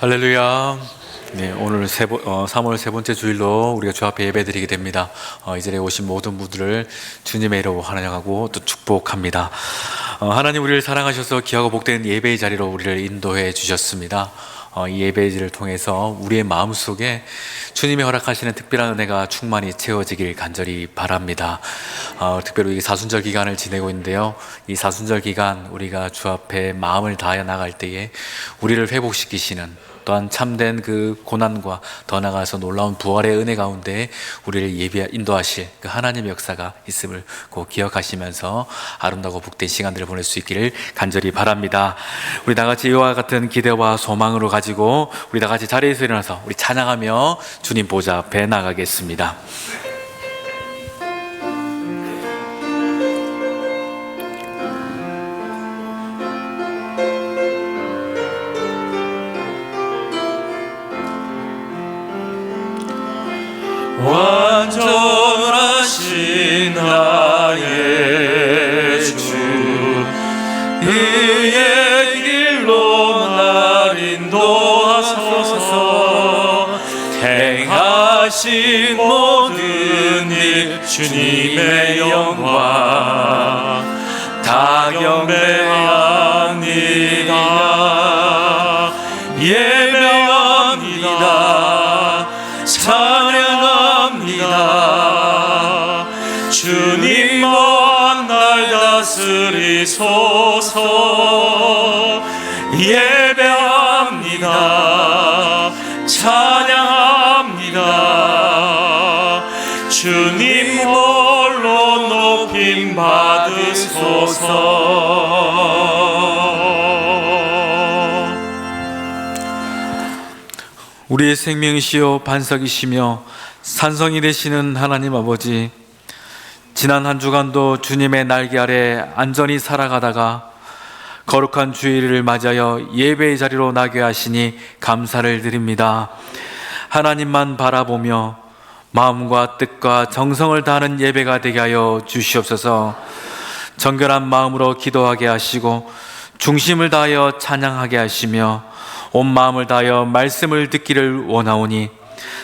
할렐루야. 네, 오늘 3월 세 번째 주일로 우리가 주 앞에 예배드리게 됩니다. 이 자리에 오신 모든 분들을 주님의 이름으로 환영하고 또 축복합니다. 하나님 우리를 사랑하셔서 귀하고 복된 예배의 자리로 우리를 인도해 주셨습니다. 이 예배를 통해서 우리의 마음속에 주님이 허락하시는 특별한 은혜가 충만히 채워지길 간절히 바랍니다. 특별히 이 사순절 기간을 지내고 있는데요, 이 사순절 기간 우리가 주 앞에 마음을 다해 나갈 때에 우리를 회복시키시는, 또한 참된 그 고난과 더 나아가서 놀라운 부활의 은혜 가운데 우리를 인도하실 그 하나님의 역사가 있음을 꼭 기억하시면서 아름다고 복된 시간들을 보낼 수 있기를 간절히 바랍니다. 우리 다같이 이와 같은 기대와 소망으로 가지고 우리 다같이 자리에서 일어나서 우리 찬양하며 주님 보좌 앞에 나가겠습니다. 완전하신 나의 주, 그의 길로 날 인도하소서. 행하신 모든 일 주님의 영광 다 경배합니다. 예배합니다. 찬양합니다. 주님만 날 다스리소서. 예배합니다. 찬양합니다. 주님 홀로 높임 받으소서. 우리의 생명이시요 반석이시며 산성이 되시는 하나님 아버지, 지난 한 주간도 주님의 날개 아래 안전히 살아가다가 거룩한 주일을 맞이하여 예배의 자리로 나게 하시니 감사를 드립니다. 하나님만 바라보며 마음과 뜻과 정성을 다하는 예배가 되게 하여 주시옵소서. 정결한 마음으로 기도하게 하시고 중심을 다하여 찬양하게 하시며 온 마음을 다하여 말씀을 듣기를 원하오니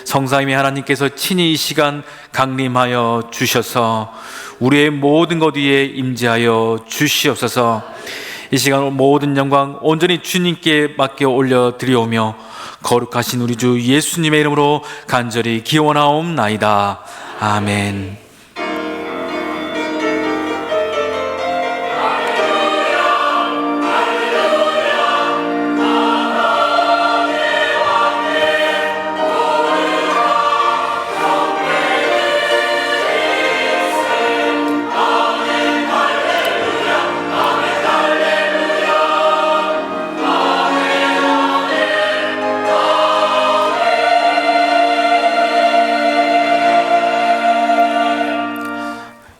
성삼위 하나님께서 친히 이 시간 강림하여 주셔서 우리의 모든 것 위에 임재하여 주시옵소서. 이 시간 모든 영광 온전히 주님께 맡겨 올려드리오며 거룩하신 우리 주 예수님의 이름으로 간절히 기원하옵나이다. 아멘.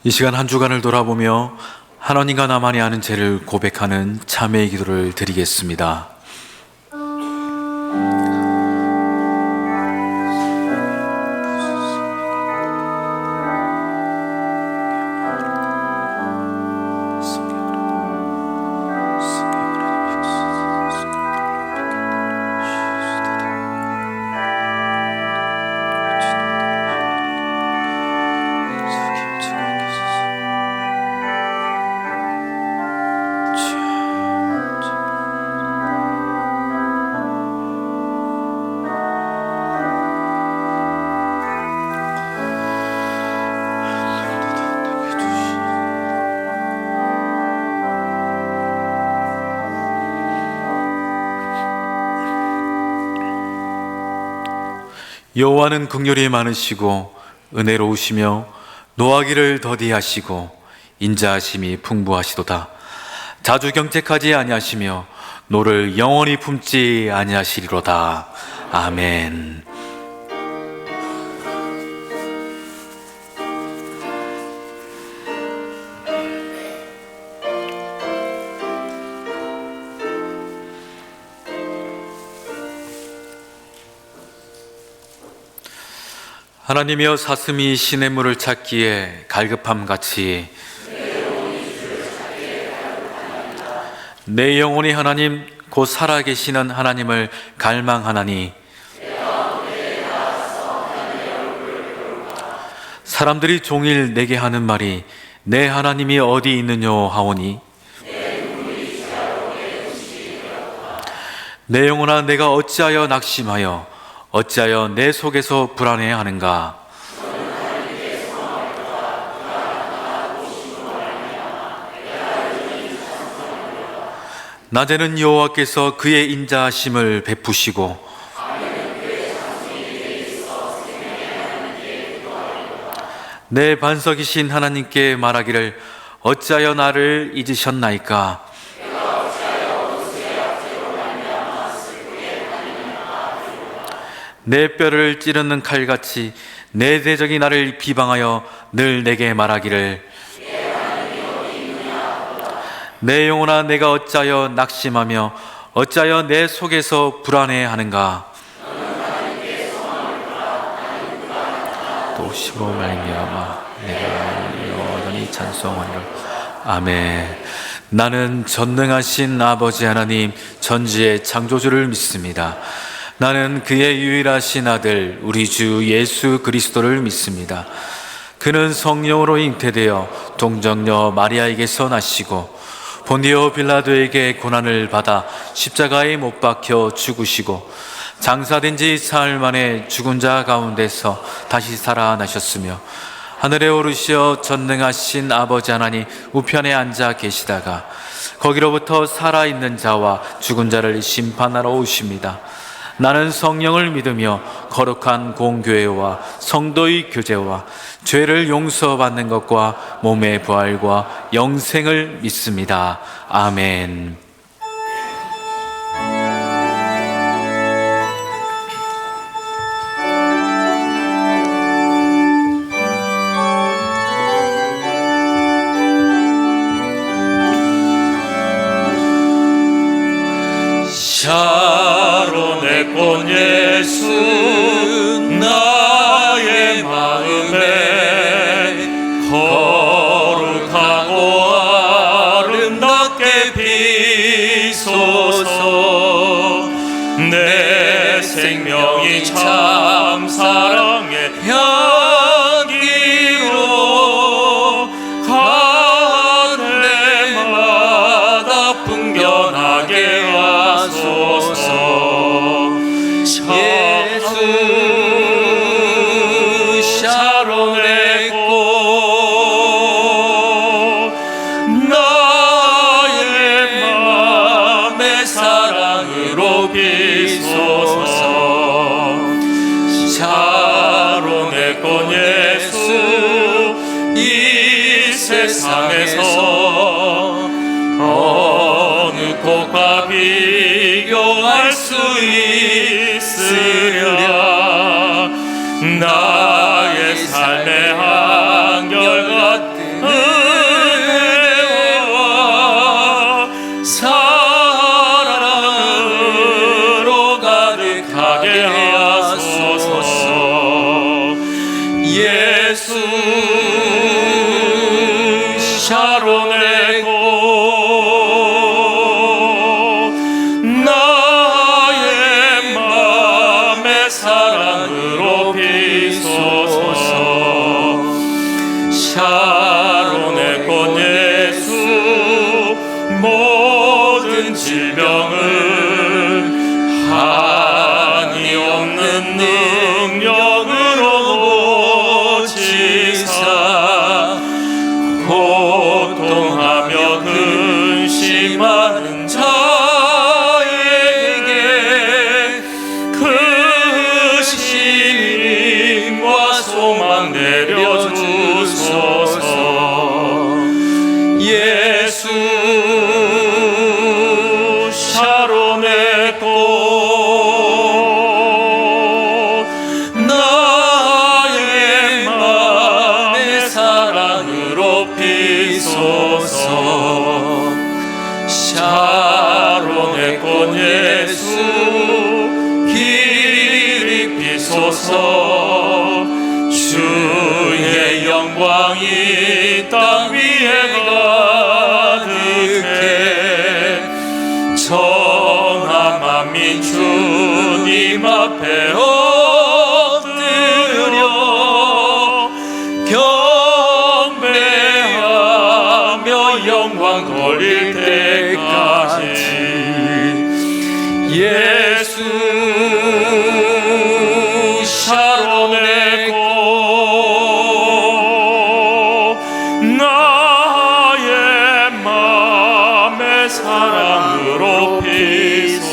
이 시간 한 주간을 돌아보며 하나님과 나만이 아는 죄를 고백하는 참회의 기도를 드리겠습니다. 여호와는 긍휼이 많으시고 은혜로우시며 노하기를 더디하시고 인자하심이 풍부하시도다. 자주 경책하지 아니하시며 노를 영원히 품지 아니하시리로다. 아멘. 하나님이여, 사슴이 시냇물을 찾기에 갈급함같이 내 영혼이 하나님 곧 살아계시는 하나님을 갈망하나니 사람들이 종일 내게 하는 말이 내 하나님이 어디 있느뇨 하오니 내 영혼아 내가 어찌하여 낙심하여 어찌하여 내 속에서 불안해하는가. 낮에는 여호와께서 그의 인자하심을 베푸시고 내 반석이신 하나님께 말하기를 어찌하여 나를 잊으셨나이까. 내 뼈를 찌르는 칼같이 내 대적이 나를 비방하여 늘 내게 말하기를 내 영혼아 내가 어찌하여 낙심하며 어찌하여 내 속에서 불안해하는가. 또 십으로 말미암아 내가 여전히 찬송하리라. 아멘. 나는 전능하신 아버지 하나님 전지의 창조주를 믿습니다. 나는 그의 유일하신 아들 우리 주 예수 그리스도를 믿습니다. 그는 성령으로 잉태되어 동정녀 마리아에게서 나시고 본디오 빌라도에게 고난을 받아 십자가에 못 박혀 죽으시고 장사된 지 사흘 만에 죽은 자 가운데서 다시 살아나셨으며 하늘에 오르시어 전능하신 아버지 하나님 우편에 앉아 계시다가 거기로부터 살아있는 자와 죽은 자를 심판하러 오십니다. 나는 성령을 믿으며 거룩한 공교회와 성도의 교제와 죄를 용서받는 것과 몸의 부활과 영생을 믿습니다. 아멘. 샤론의 꽃 예수 나의 마음에 거룩하고 아름답게 비소서. 내 생명이 참 사랑의 향기로 하늘마다 풍겨나게 예수 샤론의 꽃 나의 맘의 사랑으로 비소서. 샤론의 꽃 예수 이 세상에서 어느 꽃과 비교할 수 있으랴. 나의 삶의 한결같은 은혜와 사랑으로 가득하게 하소서. 예수 샤론의 꽃 사랑으로 비소서. 샤론의 꽃 예수 모든 질병을 한이 없는 능력으로 고치사 고통하며 근심하는 자에게 힘과 소망 내려주소서. 예수 샤론의 꽃 나의 맘의 사랑으로 비소서. 샤론의 꽃 예수 비소서. 주의 영광이 땅 위에 가득해 저 주님 앞에 엎드려 경배하며 영광 돌릴 때까지 예수 샤론의 꽃 나의 맘의 사랑으로 피소서.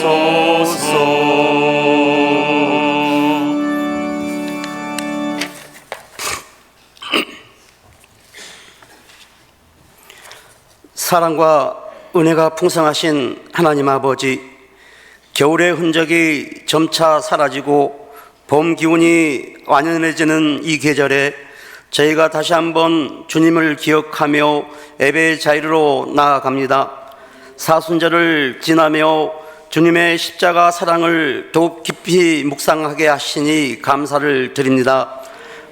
사랑과 은혜가 풍성하신 하나님 아버지, 겨울의 흔적이 점차 사라지고 봄 기운이 완연해지는 이 계절에 저희가 다시 한번 주님을 기억하며 예배의 자리로 나아갑니다. 사순절을 지나며 주님의 십자가 사랑을 더욱 깊이 묵상하게 하시니 감사를 드립니다.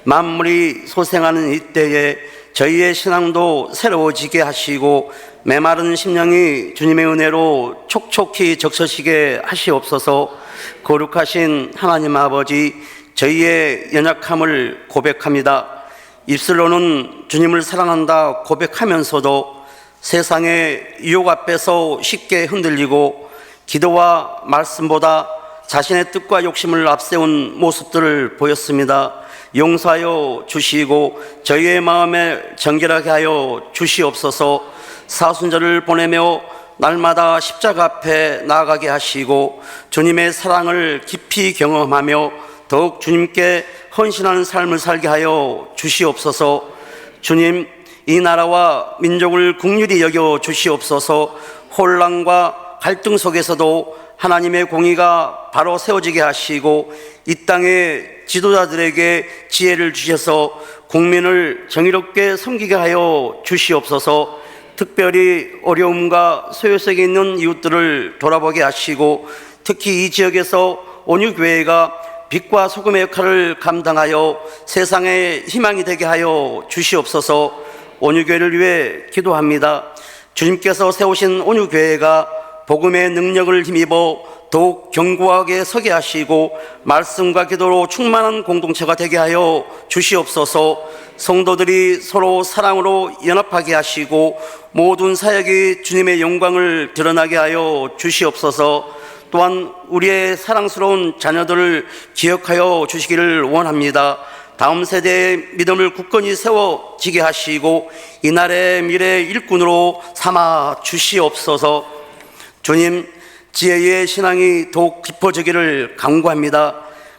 만물이 소생하는 이때에 저희의 신앙도 새로워지게 하시고 메마른 심령이 주님의 은혜로 촉촉히 적셔지게 하시옵소서. 거룩하신 하나님 아버지, 저희의 연약함을 고백합니다. 입술로는 주님을 사랑한다 고백하면서도 세상의 유혹 앞에서 쉽게 흔들리고 기도와 말씀보다 자신의 뜻과 욕심을 앞세운 모습들을 보였습니다. 용서하여 주시고 저희의 마음에 정결하게 하여 주시옵소서. 사순절을 보내며 날마다 십자가 앞에 나아가게 하시고 주님의 사랑을 깊이 경험하며 더욱 주님께 헌신하는 삶을 살게 하여 주시옵소서. 주님, 이 나라와 민족을 긍휼히 여겨 주시옵소서. 혼란과 갈등 속에서도 하나님의 공의가 바로 세워지게 하시고 이 땅의 지도자들에게 지혜를 주셔서 국민을 정의롭게 섬기게 하여 주시옵소서. 특별히 어려움과 소요 속에 있는 이웃들을 돌아보게 하시고 특히 이 지역에서 온유교회가 빛과 소금의 역할을 감당하여 세상의 희망이 되게 하여 주시옵소서. 온유교회를 위해 기도합니다. 주님께서 세우신 온유교회가 복음의 능력을 힘입어 더욱 견고하게 서게 하시고 말씀과 기도로 충만한 공동체가 되게 하여 주시옵소서. 성도들이 서로 사랑으로 연합하게 하시고 모든 사역이 주님의 영광을 드러나게 하여 주시옵소서. 또한 우리의 사랑스러운 자녀들을 기억하여 주시기를 원합니다. 다음 세대의 믿음을 굳건히 세워지게 하시고 이날의 미래의 일꾼으로 삼아 주시옵소서. 주님, 지혜의 신앙이 더욱 깊어지기를 간구합니다.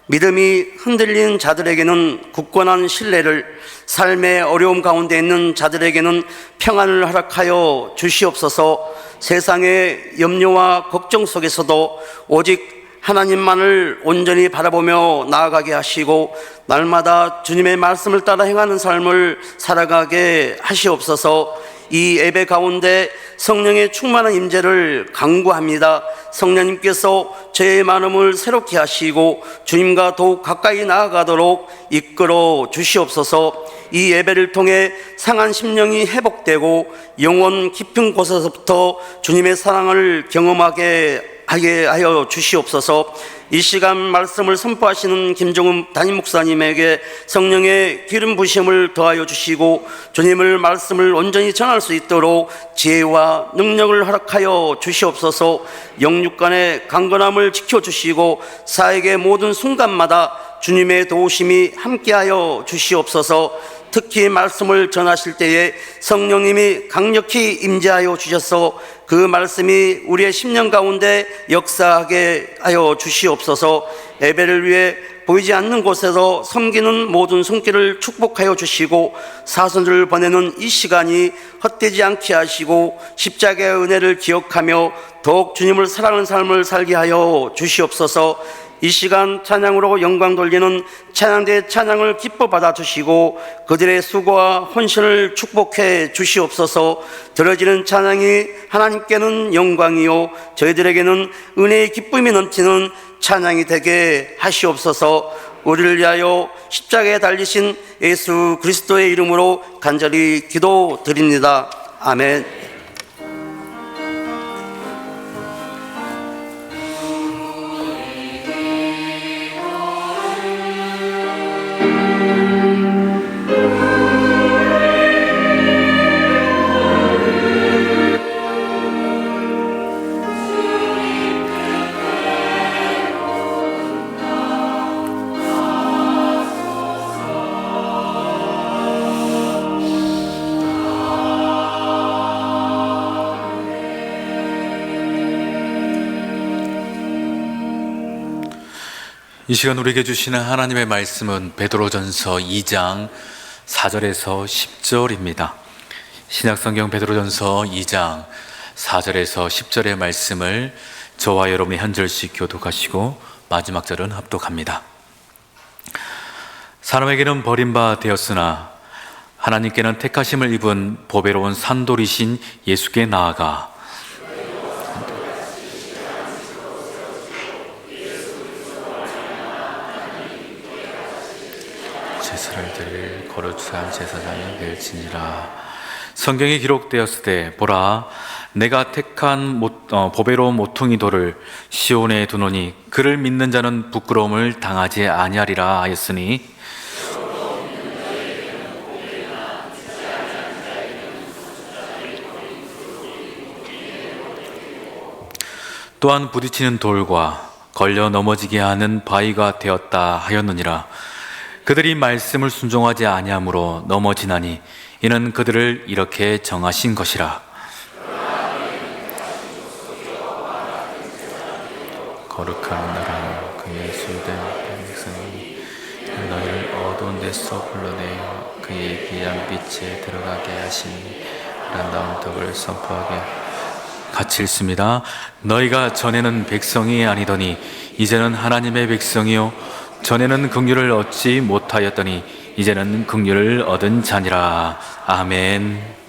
믿음이 흔들린 자들에게는 굳건한 신뢰를, 삶의 어려움 가운데 있는 자들에게는 평안을 허락하여 주시옵소서. 세상의 염려와 걱정 속에서도 오직 하나님만을 온전히 바라보며 나아가게 하시고 날마다 주님의 말씀을 따라 행하는 삶을 살아가게 하시옵소서. 이 예배 가운데 성령의 충만한 임재를 간구합니다. 성령님께서 저의 마음을 새롭게 하시고 주님과 더욱 가까이 나아가도록 이끌어 주시옵소서. 이 예배를 통해 상한 심령이 회복되고 영혼 깊은 곳에서부터 주님의 사랑을 경험하게 하게 하여 주시옵소서. 이 시간 말씀을 선포하시는 김종훈 담임 목사님에게 성령의 기름 부심을 더하여 주시고 주님을 말씀을 온전히 전할 수 있도록 지혜와 능력을 허락하여 주시옵소서. 영육간의 강건함을 지켜주시고 사역의 모든 순간마다 주님의 도우심이 함께하여 주시옵소서. 특히 말씀을 전하실 때에 성령님이 강력히 임재하여 주셔서 그 말씀이 우리의 심령 가운데 역사하게 하여 주시옵소서. 예배를 위해 보이지 않는 곳에서 섬기는 모든 손길을 축복하여 주시고 사순절을 보내는 이 시간이 헛되지 않게 하시고 십자가의 은혜를 기억하며 더욱 주님을 사랑하는 삶을 살게 하여 주시옵소서. 이 시간 찬양으로 영광 돌리는 찬양대의 찬양을 기뻐 받아 주시고 그들의 수고와 헌신을 축복해 주시옵소서. 들어지는 찬양이 하나님께는 영광이요 저희들에게는 은혜의 기쁨이 넘치는 찬양이 되게 하시옵소서. 우리를 위하여 십자가에 달리신 예수 그리스도의 이름으로 간절히 기도드립니다. 아멘. 이 시간 우리에게 주시는 하나님의 말씀은 베드로전서 2장 4절에서 10절입니다. 신약성경 베드로전서 2장 4절에서 10절의 말씀을 저와 여러분이 한 절씩 교독하시고 마지막 절은 합독합니다. 사람에게는 버림바 되었으나 하나님께는 택하심을 입은 보배로운 산돌이신 예수께 나아가 제사를 드릴 거룩한 제사장이 될지니라. 성경에 기록되었을 때 보라, 내가 택한 보배로운 모퉁이 돌을 시온에 두노니 그를 믿는 자는 부끄러움을 당하지 아니하리라 하였으니, 또한 부딪히는 돌과 걸려 넘어지게 하는 바위가 되었다 하였느니라. 그들이 말씀을 순종하지 아니하므로 넘어지나니 이는 그들을 이렇게 정하신 것이라. 거룩한 나라 그의 주된 백성이 너희를 어두운 데서 불러내어 그의 귀한 빛에 들어가게 하시니 아름다운 덕을 선포하게. 같이 읽습니다. 너희가 전에는 백성이 아니더니 이제는 하나님의 백성이요 전에는 긍휼을 얻지 못하였더니 이제는 긍휼을 얻은 자니라. 아멘.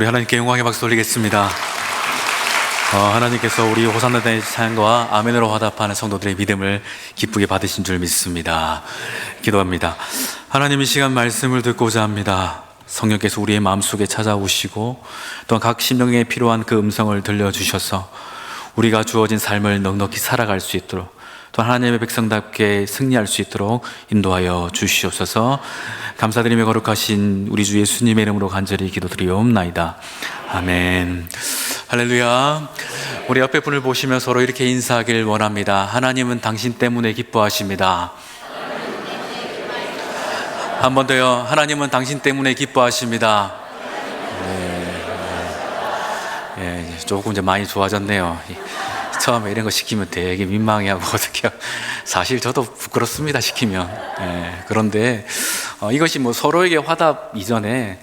우리 하나님께 영광의 박수 올리겠습니다. 하나님께서 우리 호산나 대의 찬양과 아멘으로 화답하는 성도들의 믿음을 기쁘게 받으신 줄 믿습니다. 기도합니다. 하나님, 이 시간 말씀을 듣고자 합니다. 성령께서 우리의 마음속에 찾아오시고 또한 각 심령에 필요한 그 음성을 들려주셔서 우리가 주어진 삶을 넉넉히 살아갈 수 있도록, 또 하나님의 백성답게 승리할 수 있도록 인도하여 주시옵소서. 감사드리며 거룩하신 우리 주 예수님의 이름으로 간절히 기도드리옵나이다. 아멘. 할렐루야. 우리 옆에 분을 보시며 서로 이렇게 인사하길 원합니다. 하나님은 당신 때문에 기뻐하십니다. 한 번 더요. 하나님은 당신 때문에 기뻐하십니다. 네, 조금 이제 많이 좋아졌네요. 처음에 이런 거 시키면 되게 민망해하고 어떻게, 사실 저도 부끄럽습니다, 시키면. 그런데 이것이 뭐 서로에게 화답 이전에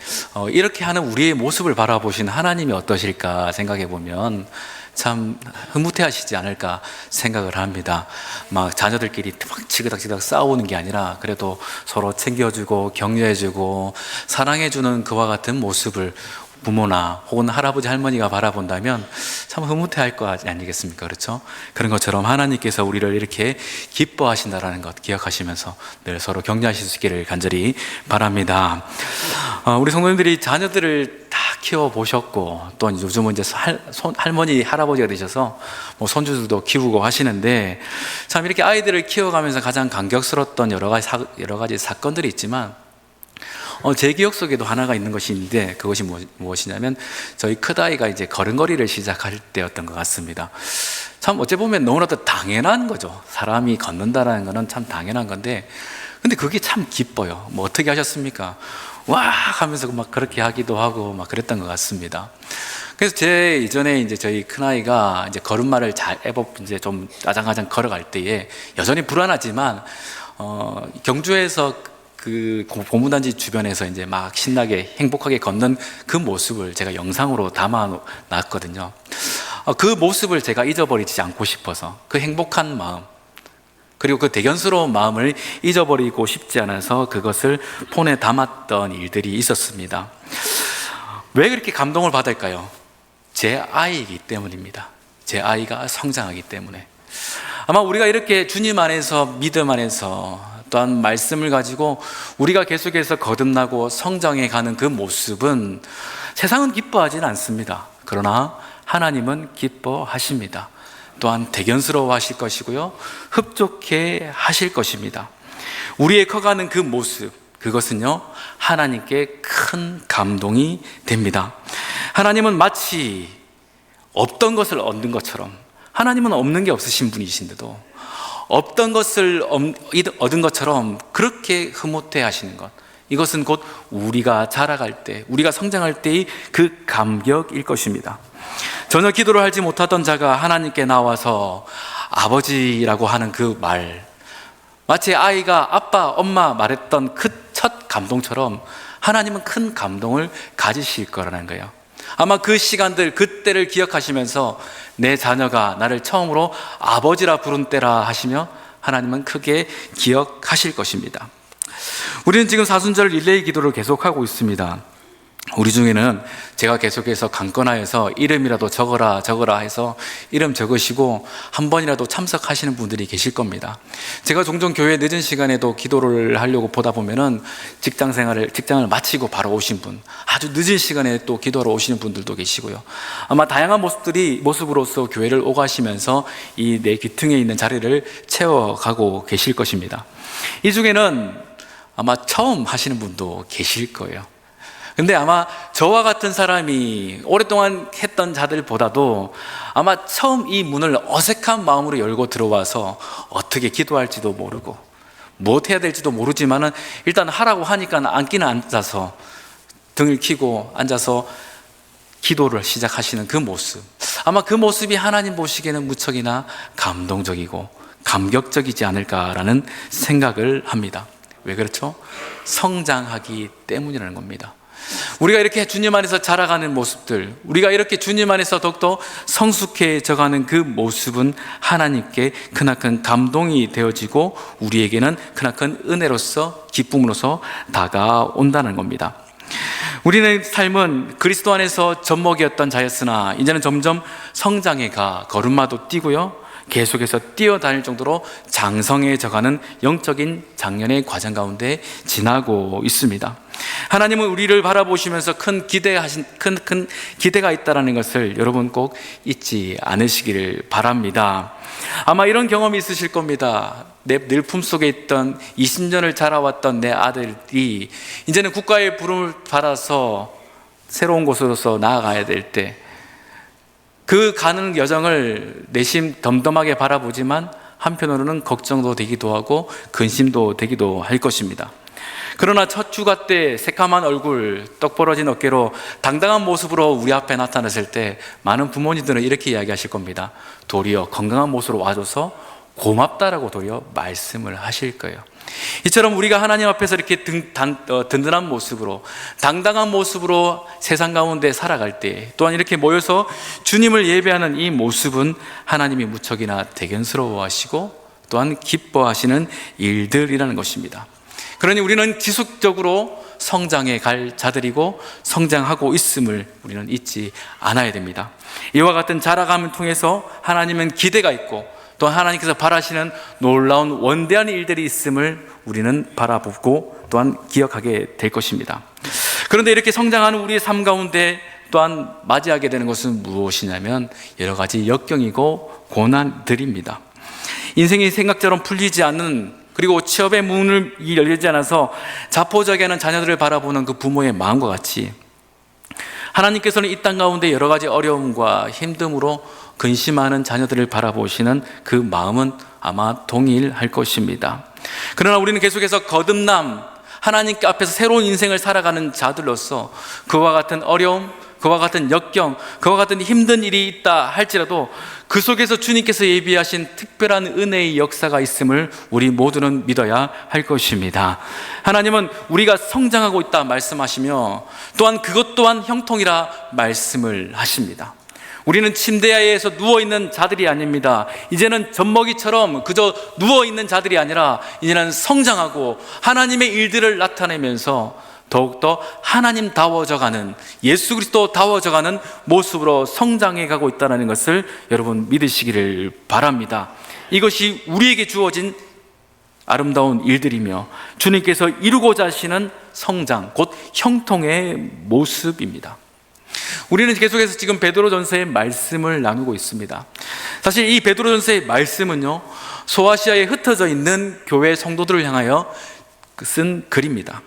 이렇게 하는 우리의 모습을 바라보신 하나님이 어떠실까 생각해 보면 참 흐뭇해하시지 않을까 생각을 합니다. 막 자녀들끼리 막 지그닥지그닥 싸우는 게 아니라 그래도 서로 챙겨주고 격려해주고 사랑해주는 그와 같은 모습을 부모나 혹은 할아버지 할머니가 바라본다면 참 흐뭇해할 거 아니겠습니까? 그렇죠? 그런 것처럼 하나님께서 우리를 이렇게 기뻐하신다는 것 기억하시면서 늘 서로 격려하실 수 있기를 간절히 바랍니다. 우리 성도님들이 자녀들을 다 키워보셨고 또 요즘은 이제 할머니 할아버지가 되셔서 뭐 손주들도 키우고 하시는데, 참 이렇게 아이들을 키워가면서 가장 감격스러웠던 여러 가지 사건들이 있지만 제 기억 속에도 하나가 있는 것이 있는데, 그것이 무엇이냐면 저희 큰아이가 이제 걸음걸이를 시작할 때였던 것 같습니다. 참 어찌 보면 너무나도 당연한 거죠. 사람이 걷는다라는 거는 참 당연한 건데, 근데 그게 참 기뻐요. 뭐 어떻게 하셨습니까? 와 하면서 막 그렇게 하기도 하고 막 그랬던 것 같습니다. 그래서 제 이전에 이제 저희 큰아이가 이제 걸음마를 잘 이제 좀 아장아장 걸어갈 때에 여전히 불안하지만 경주에서 그 고무단지 주변에서 이제 막 신나게 행복하게 걷는 그 모습을 제가 영상으로 담아 놨거든요. 그 모습을 제가 잊어버리지 않고 싶어서, 그 행복한 마음 그리고 그 대견스러운 마음을 잊어버리고 싶지 않아서 그것을 폰에 담았던 일들이 있었습니다. 왜 그렇게 감동을 받을까요? 제 아이이기 때문입니다. 제 아이가 성장하기 때문에. 아마 우리가 이렇게 주님 안에서, 믿음 안에서 또한 말씀을 가지고 우리가 계속해서 거듭나고 성장해 가는 그 모습은 세상은 기뻐하지는 않습니다. 그러나 하나님은 기뻐하십니다. 또한 대견스러워 하실 것이고요, 흡족해 하실 것입니다. 우리의 커가는 그 모습, 그것은요 하나님께 큰 감동이 됩니다. 하나님은 마치 없던 것을 얻는 것처럼, 하나님은 없는 게 없으신 분이신데도 없던 것을 얻은 것처럼 그렇게 흐뭇해 하시는 것, 이것은 곧 우리가 자라갈 때, 우리가 성장할 때의 그 감격일 것입니다. 전혀 기도를 하지 못하던 자가 하나님께 나와서 아버지라고 하는 그 말, 마치 아이가 아빠, 엄마 말했던 그 첫 감동처럼 하나님은 큰 감동을 가지실 거라는 거예요. 아마 그 시간들, 그때를 기억하시면서 내 자녀가 나를 처음으로 아버지라 부른 때라 하시며 하나님은 크게 기억하실 것입니다. 우리는 지금 사순절 릴레이 기도를 계속하고 있습니다. 우리 중에는 제가 계속해서 강권하여서 이름이라도 적어라 해서 이름 적으시고 한 번이라도 참석하시는 분들이 계실 겁니다. 제가 종종 교회 늦은 시간에도 기도를 하려고 보다 보면은 직장을 마치고 바로 오신 분, 아주 늦은 시간에 또 기도하러 오시는 분들도 계시고요. 아마 다양한 모습으로서 교회를 오가시면서 이 내 귀퉁에 있는 자리를 채워가고 계실 것입니다. 이 중에는 아마 처음 하시는 분도 계실 거예요. 근데 아마 저와 같은 사람이 오랫동안 했던 자들보다도 아마 처음 이 문을 어색한 마음으로 열고 들어와서 어떻게 기도할지도 모르고 무엇 해야 될지도 모르지만은 일단 하라고 하니까 앉기는 앉아서 등을 켜고 앉아서 기도를 시작하시는 그 모습, 아마 그 모습이 하나님 보시기에는 무척이나 감동적이고 감격적이지 않을까라는 생각을 합니다. 왜 그렇죠? 성장하기 때문이라는 겁니다. 우리가 이렇게 주님 안에서 자라가는 모습들, 우리가 이렇게 주님 안에서 더욱더 성숙해져가는 그 모습은 하나님께 크나큰 감동이 되어지고 우리에게는 크나큰 은혜로서 기쁨으로서 다가온다는 겁니다. 우리의 삶은 그리스도 안에서 젖먹이었던 자였으나 이제는 점점 성장해 가 걸음마도 뛰고요, 계속해서 뛰어다닐 정도로 장성해져가는 영적인 장년의 과정 가운데 지나고 있습니다. 하나님은 우리를 바라보시면서 큰 기대가 있다는 것을 여러분 꼭 잊지 않으시기를 바랍니다. 아마 이런 경험이 있으실 겁니다. 내 늘 품속에 있던 20년을 자라왔던 내 아들이 이제는 국가의 부름을 받아서 새로운 곳으로서 나아가야 될 때, 그 가는 여정을 내심 덤덤하게 바라보지만 한편으로는 걱정도 되기도 하고 근심도 되기도 할 것입니다. 그러나 첫 휴가 때 새까만 얼굴, 떡 벌어진 어깨로 당당한 모습으로 우리 앞에 나타났을 때 많은 부모님들은 이렇게 이야기하실 겁니다. 도리어 건강한 모습으로 와줘서 고맙다라고 도리어 말씀을 하실 거예요. 이처럼 우리가 하나님 앞에서 이렇게 든든한 모습으로, 당당한 모습으로 세상 가운데 살아갈 때, 또한 이렇게 모여서 주님을 예배하는 이 모습은 하나님이 무척이나 대견스러워 하시고 또한 기뻐하시는 일들이라는 것입니다. 그러니 우리는 지속적으로 성장해 갈 자들이고 성장하고 있음을 우리는 잊지 않아야 됩니다. 이와 같은 자라감을 통해서 하나님은 기대가 있고 또 하나님께서 바라시는 놀라운 원대한 일들이 있음을 우리는 바라보고 또한 기억하게 될 것입니다. 그런데 이렇게 성장하는 우리의 삶 가운데 또한 맞이하게 되는 것은 무엇이냐면 여러 가지 역경이고 고난들입니다. 인생이 생각처럼 풀리지 않는, 그리고 취업의 문을 열리지 않아서 자포자기하는 자녀들을 바라보는 그 부모의 마음과 같이 하나님께서는 이 땅 가운데 여러 가지 어려움과 힘듦으로 근심하는 자녀들을 바라보시는 그 마음은 아마 동일할 것입니다. 그러나 우리는 계속해서 거듭남, 하나님께 앞에서 새로운 인생을 살아가는 자들로서 그와 같은 어려움, 그와 같은 역경, 그와 같은 힘든 일이 있다 할지라도 그 속에서 주님께서 예비하신 특별한 은혜의 역사가 있음을 우리 모두는 믿어야 할 것입니다. 하나님은 우리가 성장하고 있다 말씀하시며 또한 그것 또한 형통이라 말씀을 하십니다. 우리는 침대야에서 누워있는 자들이 아닙니다. 이제는 젖먹이처럼 그저 누워있는 자들이 아니라 이제는 성장하고 하나님의 일들을 나타내면서 더욱더 하나님다워져가는, 예수 그리스도다워져가는 모습으로 성장해 가고 있다는 것을 여러분 믿으시기를 바랍니다. 이것이 우리에게 주어진 아름다운 일들이며 주님께서 이루고자 하시는 성장, 곧 형통의 모습입니다. 우리는 계속해서 지금 베드로전서의 말씀을 나누고 있습니다. 사실 이 베드로전서의 말씀은요, 소아시아에 흩어져 있는 교회 성도들을 향하여 쓴 글입니다.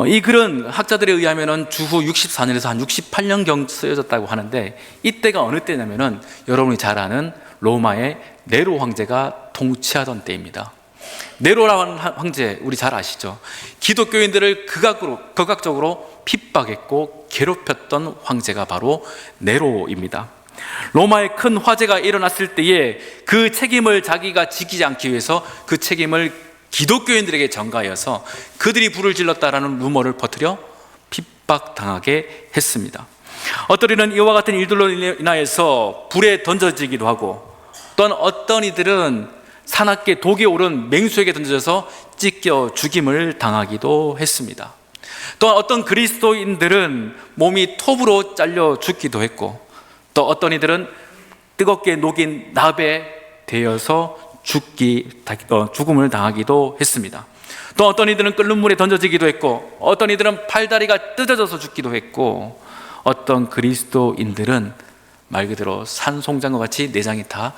이 글은 학자들에 의하면 주후 64년에서 한 68년경 쓰여졌다고 하는데, 이때가 어느 때냐면은 여러분이 잘 아는 로마의 네로 황제가 통치하던 때입니다. 네로라는 황제 우리 잘 아시죠? 기독교인들을 극악적으로 핍박했고 괴롭혔던 황제가 바로 네로입니다. 로마에 큰 화재가 일어났을 때에 그 책임을 자기가 지키지 않기 위해서 그 책임을 기독교인들에게 전가하여서 그들이 불을 질렀다라는 루머를 퍼뜨려 핍박당하게 했습니다. 어떤 이는 이와 같은 일들로 인하여서 불에 던져지기도 하고, 또한 어떤 이들은 사납게 독이 오른 맹수에게 던져져서 찢겨 죽임을 당하기도 했습니다. 또한 어떤 그리스도인들은 몸이 톱으로 잘려 죽기도 했고, 또 어떤 이들은 뜨겁게 녹인 납에 데여서 죽음을 당하기도 했습니다. 또 어떤 이들은 끓는 물에 던져지기도 했고, 어떤 이들은 팔다리가 뜯어져서 죽기도 했고, 어떤 그리스도인들은 말 그대로 산송장과 같이 내장이 다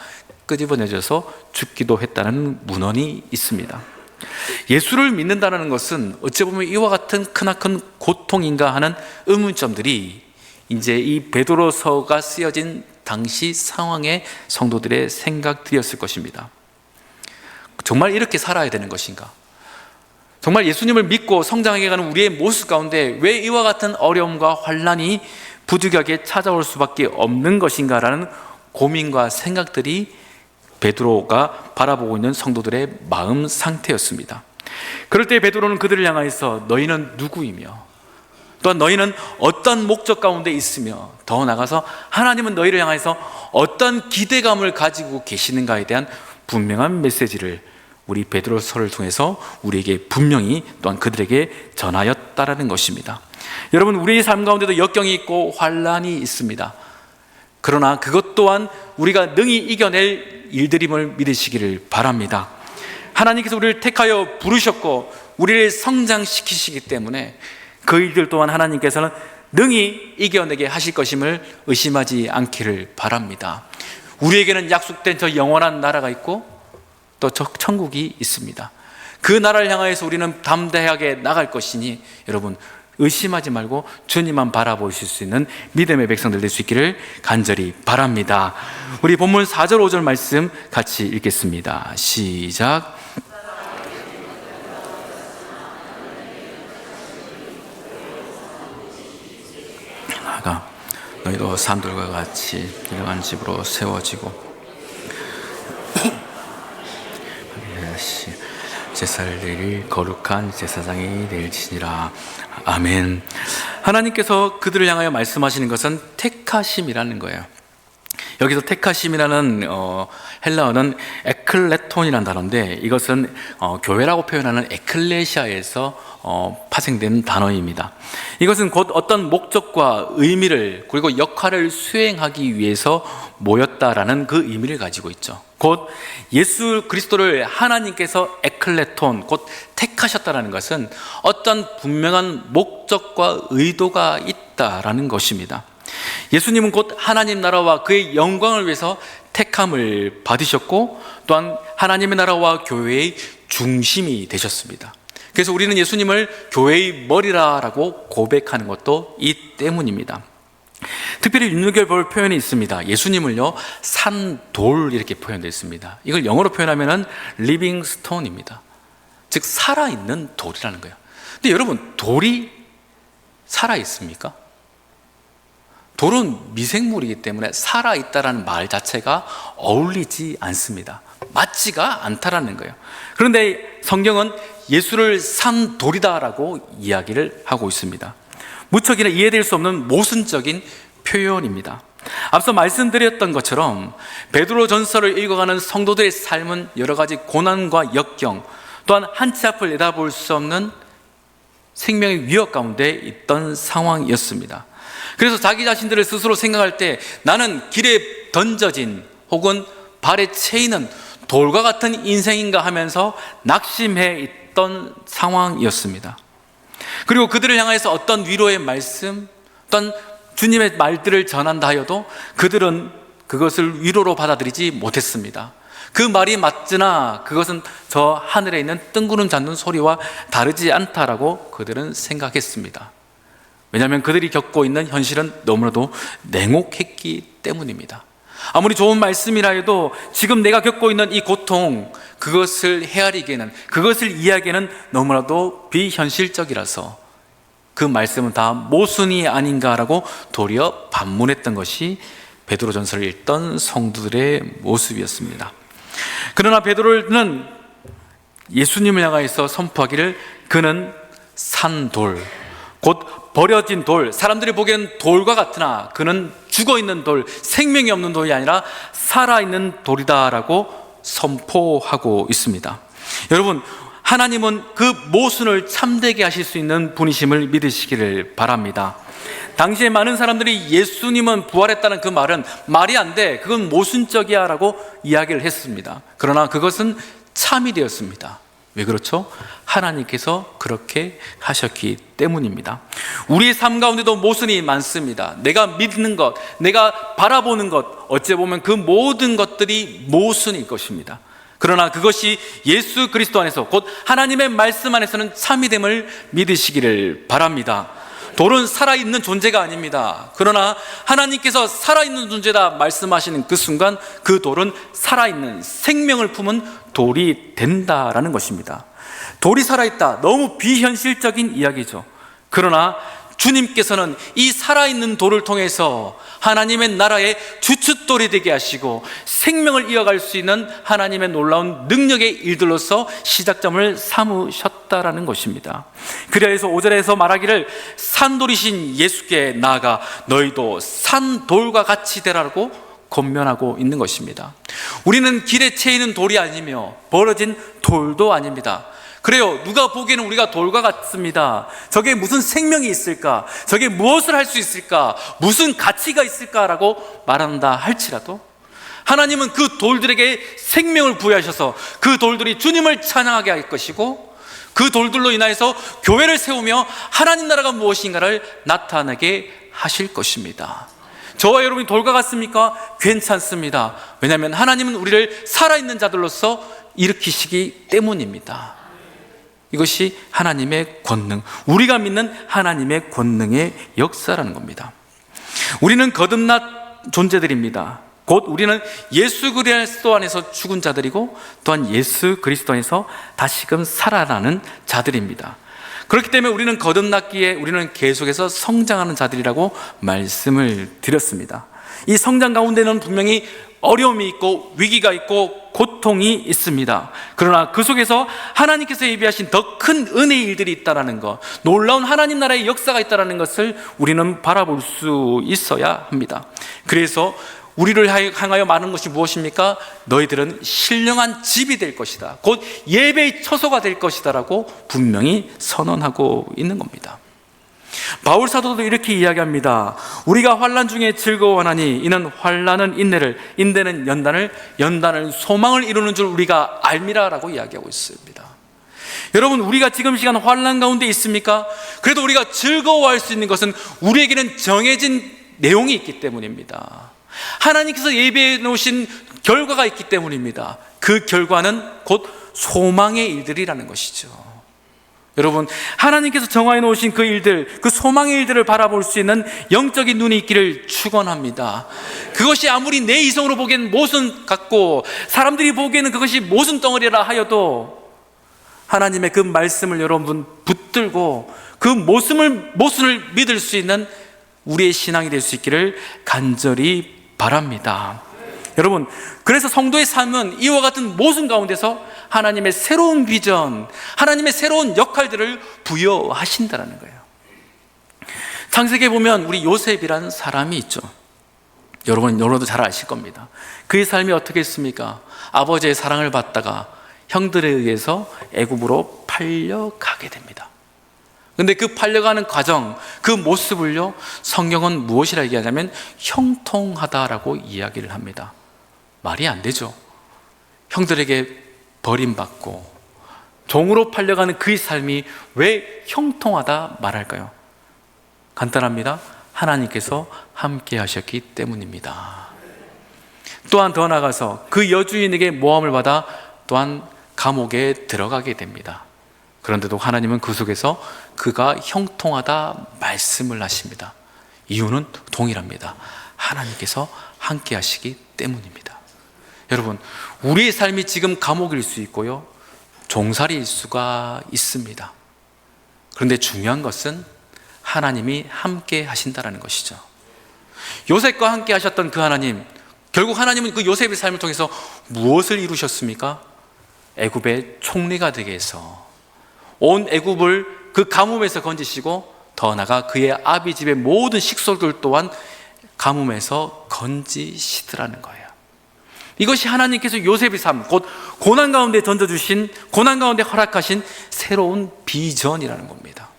끄집어내져서 죽기도 했다는 문헌이 있습니다. 예수를 믿는다는 것은 어찌 보면 이와 같은 크나큰 고통인가 하는 의문점들이 이제 이 베드로서가 쓰여진 당시 상황의 성도들의 생각들이었을 것입니다. 정말 이렇게 살아야 되는 것인가? 정말 예수님을 믿고 성장하게 가는 우리의 모습 가운데 왜 이와 같은 어려움과 환난이 부득이하게 찾아올 수밖에 없는 것인가라는 고민과 생각들이 베드로가 바라보고 있는 성도들의 마음 상태였습니다. 그럴 때 베드로는 그들을 향하여서 너희는 누구이며 또한 너희는 어떤 목적 가운데 있으며 더 나아가서 하나님은 너희를 향해서 어떤 기대감을 가지고 계시는가에 대한 분명한 메시지를 우리 베드로서를 통해서 우리에게 분명히 또한 그들에게 전하였다라는 것입니다. 여러분, 우리의 삶 가운데도 역경이 있고 환란이 있습니다. 그러나 그것 또한 우리가 능히 이겨낼 일들임을 믿으시기를 바랍니다. 하나님께서 우리를 택하여 부르셨고 우리를 성장시키시기 때문에 그 일들 또한 하나님께서는 능히 이겨내게 하실 것임을 의심하지 않기를 바랍니다. 우리에게는 약속된 저 영원한 나라가 있고 또 저 천국이 있습니다. 그 나라를 향하여서 우리는 담대하게 나갈 것이니 여러분, 의심하지 말고 주님만 바라보실 수 있는 믿음의 백성들 될 수 있기를 간절히 바랍니다. 우리 본문 4절 5절 말씀 같이 읽겠습니다. 시작. 나가 너희도 산돌과 같이 일어난 집으로 세워지고 제사를 드릴 거룩한 제사장이 될지니라. 아멘. 하나님께서 그들을 향하여 말씀하시는 것은 택하심이라는 거예요. 여기서 택하심이라는 헬라어는 에클레톤이라는 단어인데, 이것은 교회라고 표현하는 에클레시아에서 파생된 단어입니다. 이것은 곧 어떤 목적과 의미를 그리고 역할을 수행하기 위해서 모였다라는 그 의미를 가지고 있죠. 곧 예수 그리스도를 하나님께서 에클레톤, 곧 택하셨다는 것은 어떤 분명한 목적과 의도가 있다라는 것입니다. 예수님은 곧 하나님 나라와 그의 영광을 위해서 택함을 받으셨고 또한 하나님의 나라와 교회의 중심이 되셨습니다. 그래서 우리는 예수님을 교회의 머리라고 고백하는 것도 이 때문입니다. 특별히 윤석열 볼 표현이 있습니다. 예수님을요, 산돌 이렇게 표현되어 있습니다. 이걸 영어로 표현하면은 리빙 스톤입니다. 즉 살아있는 돌이라는 거예요. 근데 여러분, 돌이 살아있습니까? 돌은 미생물이기 때문에 살아있다라는 말 자체가 어울리지 않습니다. 맞지가 않다라는 거예요. 그런데 성경은 예수를 산 돌이다라고 이야기를 하고 있습니다. 무척이나 이해될 수 없는 모순적인 표현입니다. 앞서 말씀드렸던 것처럼 베드로 전서를 읽어가는 성도들의 삶은 여러 가지 고난과 역경, 또한 한치 앞을 내다볼 수 없는 생명의 위협 가운데 있던 상황이었습니다. 그래서 자기 자신들을 스스로 생각할 때 나는 길에 던져진 혹은 발에 채이는 돌과 같은 인생인가 하면서 낙심해 있던 상황이었습니다. 그리고 그들을 향해서 어떤 위로의 말씀, 어떤 주님의 말들을 전한다 하여도 그들은 그것을 위로로 받아들이지 못했습니다. 그 말이 맞으나 그것은 저 하늘에 있는 뜬구름 잡는 소리와 다르지 않다라고 그들은 생각했습니다. 왜냐하면 그들이 겪고 있는 현실은 너무나도 냉혹했기 때문입니다. 아무리 좋은 말씀이라 해도 지금 내가 겪고 있는 이 고통, 그것을 헤아리기에는, 그것을 이해하기에는 너무나도 비현실적이라서 그 말씀은 다 모순이 아닌가라고 도리어 반문했던 것이 베드로전서를 읽던 성도들의 모습이었습니다. 그러나 베드로는 예수님을 향하여서 선포하기를 그는 산돌, 곧 버려진 돌, 사람들이 보기에는 돌과 같으나 그는 죽어있는 돌, 생명이 없는 돌이 아니라 살아있는 돌이다라고 선포하고 있습니다. 여러분, 하나님은 그 모순을 참되게 하실 수 있는 분이심을 믿으시기를 바랍니다. 당시에 많은 사람들이 예수님은 부활했다는 그 말은 말이 안 돼, 그건 모순적이야 라고 이야기를 했습니다. 그러나 그것은 참이 되었습니다. 왜 그렇죠? 하나님께서 그렇게 하셨기 때문입니다. 우리의 삶 가운데도 모순이 많습니다. 내가 믿는 것, 내가 바라보는 것, 어찌 보면 그 모든 것들이 모순일 것입니다. 그러나 그것이 예수 그리스도 안에서 곧 하나님의 말씀 안에서는 참이됨을 믿으시기를 바랍니다. 돌은 살아있는 존재가 아닙니다. 그러나 하나님께서 살아있는 존재다 말씀하시는 그 순간 그 돌은 살아있는 생명을 품은 돌이 된다라는 것입니다. 돌이 살아있다, 너무 비현실적인 이야기죠. 그러나 주님께서는 이 살아있는 돌을 통해서 하나님의 나라의 주춧돌이 되게 하시고 생명을 이어갈 수 있는 하나님의 놀라운 능력의 일들로서 시작점을 삼으셨다라는 것입니다. 그래서 5절에서 말하기를 산돌이신 예수께 나아가 너희도 산돌과 같이 되라고 권면하고 있는 것입니다. 우리는 길에 채이는 돌이 아니며 벌어진 돌도 아닙니다. 그래요. 누가 보기에는 우리가 돌과 같습니다. 저게 무슨 생명이 있을까? 저게 무엇을 할 수 있을까? 무슨 가치가 있을까라고 말한다 할지라도 하나님은 그 돌들에게 생명을 부여하셔서 그 돌들이 주님을 찬양하게 할 것이고 그 돌들로 인하여서 교회를 세우며 하나님 나라가 무엇인가를 나타내게 하실 것입니다. 저와 여러분이 돌과 같습니까? 괜찮습니다. 왜냐하면 하나님은 우리를 살아있는 자들로서 일으키시기 때문입니다. 이것이 하나님의 권능, 우리가 믿는 하나님의 권능의 역사라는 겁니다. 우리는 거듭난 존재들입니다. 곧 우리는 예수 그리스도 안에서 죽은 자들이고 또한 예수 그리스도 안에서 다시금 살아나는 자들입니다. 그렇기 때문에 우리는 거듭났기에 우리는 계속해서 성장하는 자들이라고 말씀을 드렸습니다. 이 성장 가운데는 분명히 어려움이 있고 위기가 있고 고통이 있습니다. 그러나 그 속에서 하나님께서 예비하신 더 큰 은혜의 일들이 있다는 것, 놀라운 하나님 나라의 역사가 있다는 것을 우리는 바라볼 수 있어야 합니다. 그래서 우리를 향하여 말하는 것이 무엇입니까? 너희들은 신령한 집이 될 것이다, 곧 예배의 처소가 될 것이다 라고 분명히 선언하고 있는 겁니다. 바울 사도도 이렇게 이야기합니다. 우리가 환난 중에 즐거워하나니 이는 환난은 인내를, 인내는 연단을, 연단은 소망을 이루는 줄 우리가 알미라 라고 이야기하고 있습니다. 여러분, 우리가 지금 시간 환난 가운데 있습니까? 그래도 우리가 즐거워할 수 있는 것은 우리에게는 정해진 내용이 있기 때문입니다. 하나님께서 예배해 놓으신 결과가 있기 때문입니다. 그 결과는 곧 소망의 일들이라는 것이죠. 여러분, 하나님께서 정하여 놓으신 그 일들, 그 소망의 일들을 바라볼 수 있는 영적인 눈이 있기를 축원합니다. 그것이 아무리 내 이성으로 보기엔 모순 같고 사람들이 보기에는 그것이 모순 덩어리라 하여도 하나님의 그 말씀을 여러분 붙들고 그 모순을 믿을 수 있는 우리의 신앙이 될 수 있기를 간절히 바랍니다. 여러분, 그래서 성도의 삶은 이와 같은 모순 가운데서 하나님의 새로운 비전, 하나님의 새로운 역할들을 부여하신다는 거예요. 창세기에 보면 우리 요셉이라는 사람이 있죠. 여러분도 잘 아실 겁니다. 그의 삶이 어떻게 했습니까? 아버지의 사랑을 받다가 형들에 의해서 애굽으로 팔려가게 됩니다. 근데 그 팔려가는 과정, 그 모습을요, 성경은 무엇이라 얘기하냐면 형통하다라고 이야기를 합니다. 말이 안 되죠. 형들에게 버림받고 종으로 팔려가는 그의 삶이 왜 형통하다 말할까요? 간단합니다. 하나님께서 함께 하셨기 때문입니다. 또한 더 나아가서 그 여주인에게 모함을 받아 또한 감옥에 들어가게 됩니다. 그런데도 하나님은 그 속에서 그가 형통하다 말씀을 하십니다. 이유는 동일합니다. 하나님께서 함께 하시기 때문입니다. 여러분, 우리의 삶이 지금 감옥일 수 있고요, 종살이일 수가 있습니다. 그런데 중요한 것은 하나님이 함께 하신다는 것이죠. 요셉과 함께 하셨던 그 하나님, 결국 하나님은 그 요셉의 삶을 통해서 무엇을 이루셨습니까? 애굽의 총리가 되게 해서 온 애굽을 그 가뭄에서 건지시고 더 나아가 그의 아비 집의 모든 식솔들 또한 가뭄에서 건지시더라는 거예요. 이것이 하나님께서 요셉의 삶, 곧 고난 가운데 던져주신, 고난 가운데 허락하신 새로운 비전이라는 겁니다.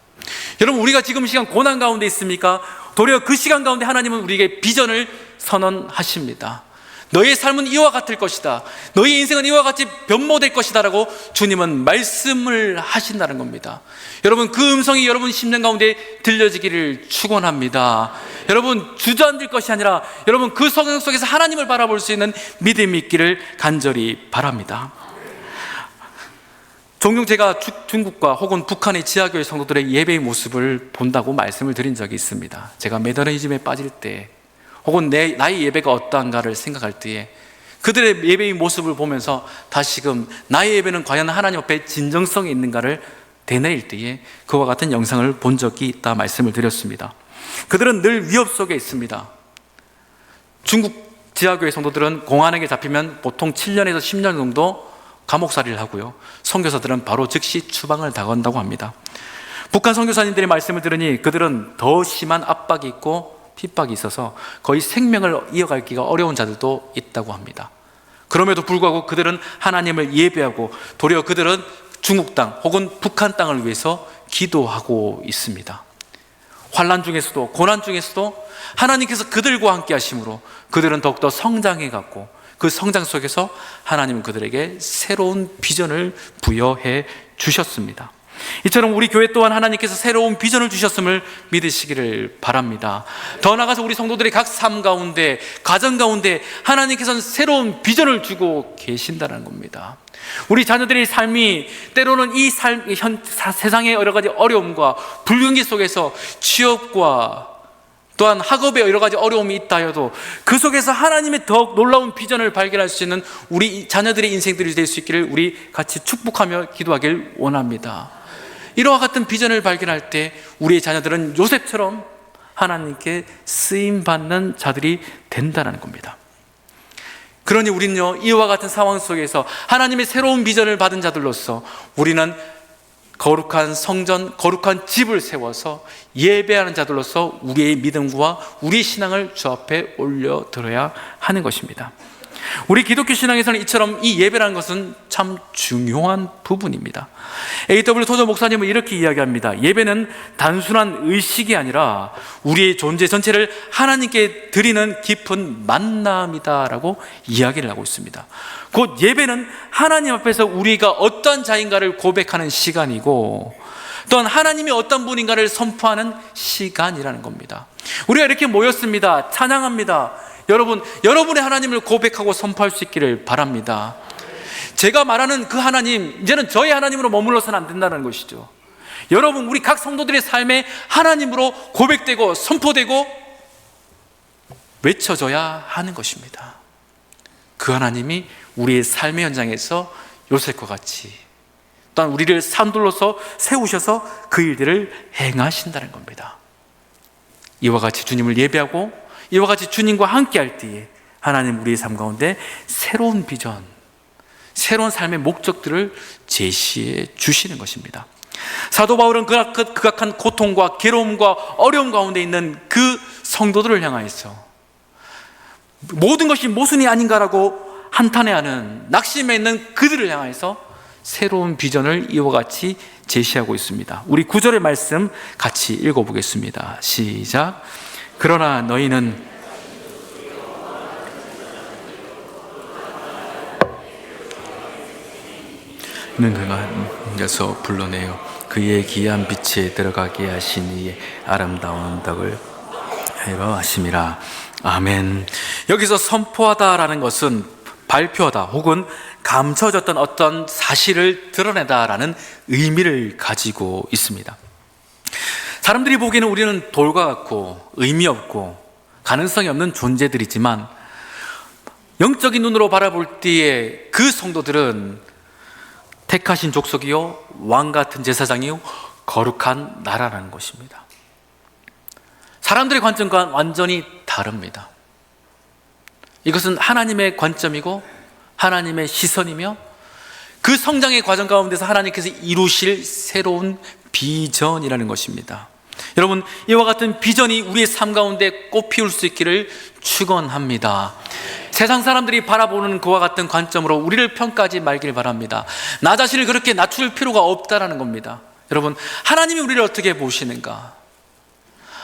여러분, 우리가 지금 시간 고난 가운데 있습니까? 도리어 그 시간 가운데 하나님은 우리에게 비전을 선언하십니다. 너의 삶은 이와 같을 것이다, 너의 인생은 이와 같이 변모될 것이다 라고 주님은 말씀을 하신다는 겁니다. 여러분, 그 음성이 여러분 심령 가운데 들려지기를 축원합니다. 여러분, 주저앉을 것이 아니라 여러분 그 성경 속에서 하나님을 바라볼 수 있는 믿음이 있기를 간절히 바랍니다. 종종 제가 중국과 혹은 북한의 지하교회 성도들의 예배의 모습을 본다고 말씀을 드린 적이 있습니다. 제가 메더니즘에 빠질 때 혹은 나의 예배가 어떠한가를 생각할 때에 그들의 예배의 모습을 보면서 다시금 나의 예배는 과연 하나님 앞에 진정성이 있는가를 되뇌일 때에 그와 같은 영상을 본 적이 있다 말씀을 드렸습니다. 그들은 늘 위협 속에 있습니다. 중국 지하교회 성도들은 공안에게 잡히면 보통 7년에서 10년 정도 감옥살이를 하고요, 선교사들은 바로 즉시 추방을 당한다고 합니다. 북한 선교사님들의 말씀을 들으니 그들은 더 심한 압박이 있고 핍박이 있어서 거의 생명을 이어가기가 어려운 자들도 있다고 합니다. 그럼에도 불구하고 그들은 하나님을 예배하고 도리어 그들은 중국 땅 혹은 북한 땅을 위해서 기도하고 있습니다. 환난 중에서도 고난 중에서도 하나님께서 그들과 함께 하심으로 그들은 더욱더 성장해 갔고 그 성장 속에서 하나님은 그들에게 새로운 비전을 부여해 주셨습니다. 이처럼 우리 교회 또한 하나님께서 새로운 비전을 주셨음을 믿으시기를 바랍니다. 더 나아가서 우리 성도들의 각 삶 가운데, 가정 가운데 하나님께서는 새로운 비전을 주고 계신다는 겁니다. 우리 자녀들의 삶이 때로는 이 세상의 여러 가지 어려움과 불경기 속에서 취업과 또한 학업에 여러 가지 어려움이 있다 해도 그 속에서 하나님의 더욱 놀라운 비전을 발견할 수 있는 우리 자녀들의 인생들이 될 수 있기를 우리 같이 축복하며 기도하길 원합니다. 이러한 같은 비전을 발견할 때 우리의 자녀들은 요셉처럼 하나님께 쓰임받는 자들이 된다는 겁니다. 그러니 우리는요, 이와 같은 상황 속에서 하나님의 새로운 비전을 받은 자들로서 우리는 거룩한 성전, 거룩한 집을 세워서 예배하는 자들로서 우리의 믿음과 우리의 신앙을 주 앞에 올려드려야 하는 것입니다. 우리 기독교 신앙에서는 이처럼 이 예배라는 것은 참 중요한 부분입니다. A.W. 토저 목사님은 이렇게 이야기합니다. 예배는 단순한 의식이 아니라 우리의 존재 전체를 하나님께 드리는 깊은 만남이다라고 이야기를 하고 있습니다. 곧 예배는 하나님 앞에서 우리가 어떤 자인가를 고백하는 시간이고 또한 하나님이 어떤 분인가를 선포하는 시간이라는 겁니다. 우리가 이렇게 모였습니다. 찬양합니다. 여러분의 하나님을 고백하고 선포할 수 있기를 바랍니다. 제가 말하는 그 하나님, 이제는 저의 하나님으로 머물러서는 안 된다는 것이죠. 여러분, 우리 각 성도들의 삶에 하나님으로 고백되고 선포되고 외쳐져야 하는 것입니다. 그 하나님이 우리의 삶의 현장에서 요셉과 같이 또한 우리를 산돌로서 세우셔서 그 일들을 행하신다는 겁니다. 이와 같이 주님을 예배하고 이와 같이 주님과 함께 할 때에 하나님 우리의 삶 가운데 새로운 비전, 새로운 삶의 목적들을 제시해 주시는 것입니다. 사도 바울은 극악한 고통과 괴로움과 어려움 가운데 있는 그 성도들을 향하여서 모든 것이 모순이 아닌가라고 한탄해하는 낙심해 있는 그들을 향해서 새로운 비전을 이와 같이 제시하고 있습니다. 우리 9절의 말씀 같이 읽어보겠습니다. 시작. 그러나 너희는 그가 여서 불러내어 그의 기이한 빛에 들어가게 하신 이의 아름다운 덕을 하여 하심이라. 아멘. 여기서 선포하다라는 것은 발표하다 혹은 감춰졌던 어떤 사실을 드러내다라는 의미를 가지고 있습니다. 사람들이 보기에는 우리는 돌과 같고 의미 없고 가능성이 없는 존재들이지만 영적인 눈으로 바라볼 때에 그 성도들은 택하신 족속이요 왕 같은 제사장이요 거룩한 나라라는 것입니다. 사람들의 관점과 완전히 다릅니다. 이것은 하나님의 관점이고 하나님의 시선이며 그 성장의 과정 가운데서 하나님께서 이루실 새로운 비전이라는 것입니다. 여러분, 이와 같은 비전이 우리의 삶 가운데 꽃피울 수 있기를 축원합니다. 세상 사람들이 바라보는 그와 같은 관점으로 우리를 평가하지 말길 바랍니다. 나 자신을 그렇게 낮출 필요가 없다라는 겁니다. 여러분, 하나님이 우리를 어떻게 보시는가,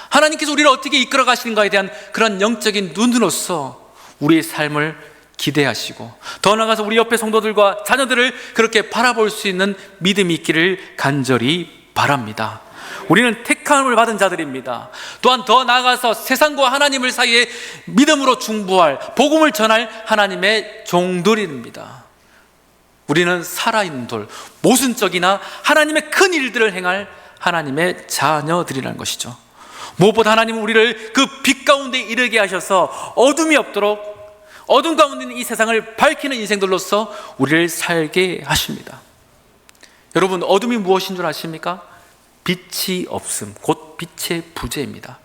하나님께서 우리를 어떻게 이끌어 가시는가에 대한 그런 영적인 눈으로서 우리의 삶을 기대하시고 더 나아가서 우리 옆에 성도들과 자녀들을 그렇게 바라볼 수 있는 믿음이 있기를 간절히 바랍니다. 우리는 택함을 받은 자들입니다. 또한 더 나아가서 세상과 하나님을 사이에 믿음으로 중보할, 복음을 전할 하나님의 종들입니다. 우리는 살아있는 돌, 모순적이나 하나님의 큰 일들을 행할 하나님의 자녀들이라는 것이죠. 무엇보다 하나님은 우리를 그 빛 가운데 이르게 하셔서 어둠이 없도록 어둠 가운데 있는 이 세상을 밝히는 인생들로서 우리를 살게 하십니다. 여러분, 어둠이 무엇인 줄 아십니까? 빛이 없음, 곧 빛의 부재입니다.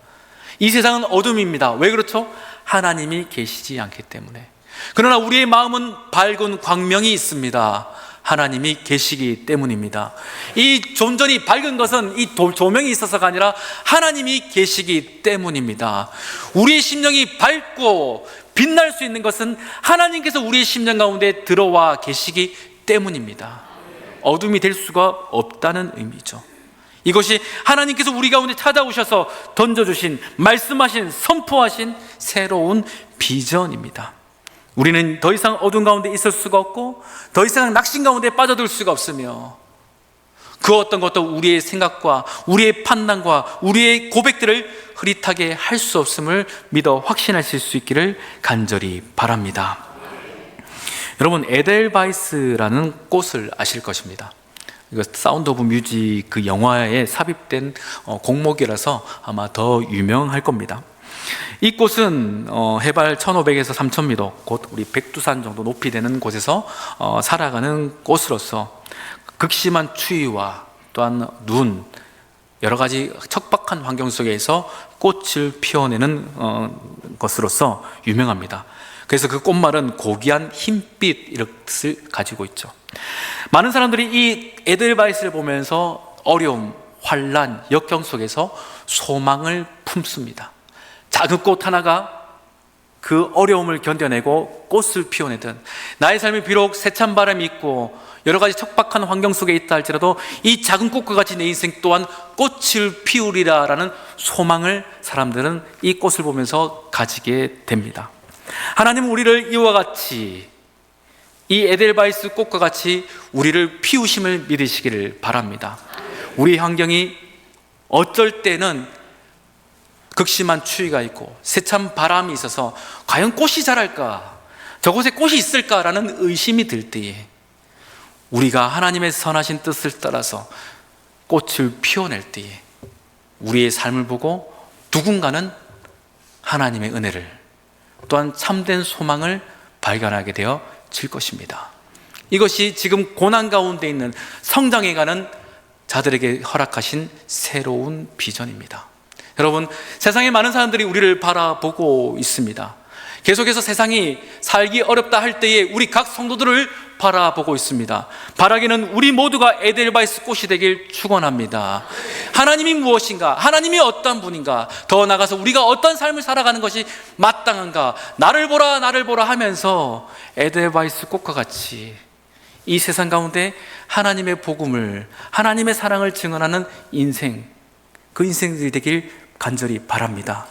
이 세상은 어둠입니다. 왜 그렇죠? 하나님이 계시지 않기 때문에. 그러나 우리의 마음은 밝은 광명이 있습니다. 하나님이 계시기 때문입니다. 이 존전이 밝은 것은 이 조명이 있어서가 아니라 하나님이 계시기 때문입니다. 우리의 심령이 밝고 빛날 수 있는 것은 하나님께서 우리의 심령 가운데 들어와 계시기 때문입니다. 어둠이 될 수가 없다는 의미죠. 이것이 하나님께서 우리 가운데 찾아오셔서 던져주신, 말씀하신, 선포하신 새로운 비전입니다. 우리는 더 이상 어둠 가운데 있을 수가 없고 더 이상 낙심 가운데 빠져들 수가 없으며 그 어떤 것도 우리의 생각과 우리의 판단과 우리의 고백들을 흐릿하게 할 수 없음을 믿어 확신하실 수 있기를 간절히 바랍니다. 여러분, 에델바이스라는 꽃을 아실 것입니다. 이거 사운드 오브 뮤직 그 영화에 삽입된 곡목이라서 아마 더 유명할 겁니다. 이 꽃은 해발 1500에서 3000m, 곧 우리 백두산 정도 높이 되는 곳에서 살아가는 꽃으로서 극심한 추위와 또한 눈, 여러 가지 척박한 환경 속에서 꽃을 피워내는 것으로서 유명합니다. 그래서 그 꽃말은 고귀한 흰빛을 가지고 있죠. 많은 사람들이 이 에델바이스를 보면서 어려움, 환난, 역경 속에서 소망을 품습니다. 작은 꽃 하나가 그 어려움을 견뎌내고 꽃을 피워내든, 나의 삶이 비록 세찬 바람이 있고 여러 가지 척박한 환경 속에 있다 할지라도 이 작은 꽃과 같이 내 인생 또한 꽃을 피우리라라는 소망을 사람들은 이 꽃을 보면서 가지게 됩니다. 하나님은 우리를 이와 같이, 이 에델바이스 꽃과 같이 우리를 피우심을 믿으시기를 바랍니다. 우리 환경이 어쩔 때는 극심한 추위가 있고 세찬 바람이 있어서 과연 꽃이 자랄까, 저곳에 꽃이 있을까라는 의심이 들 때에 우리가 하나님의 선하신 뜻을 따라서 꽃을 피워낼 때에 우리의 삶을 보고 누군가는 하나님의 은혜를, 또한 참된 소망을 발견하게 되어질 것입니다. 이것이 지금 고난 가운데 있는 성장해가는 자들에게 허락하신 새로운 비전입니다. 여러분, 세상에 많은 사람들이 우리를 바라보고 있습니다. 계속해서 세상이 살기 어렵다 할 때에 우리 각 성도들을 바라보고 있습니다. 바라기는 우리 모두가 에델바이스 꽃이 되길 축원합니다. 하나님이 무엇인가, 하나님이 어떤 분인가, 더 나아가서 우리가 어떤 삶을 살아가는 것이 마땅한가, 나를 보라 나를 보라 하면서 에델바이스 꽃과 같이 이 세상 가운데 하나님의 복음을, 하나님의 사랑을 증언하는 인생, 그 인생들이 되길 간절히 바랍니다.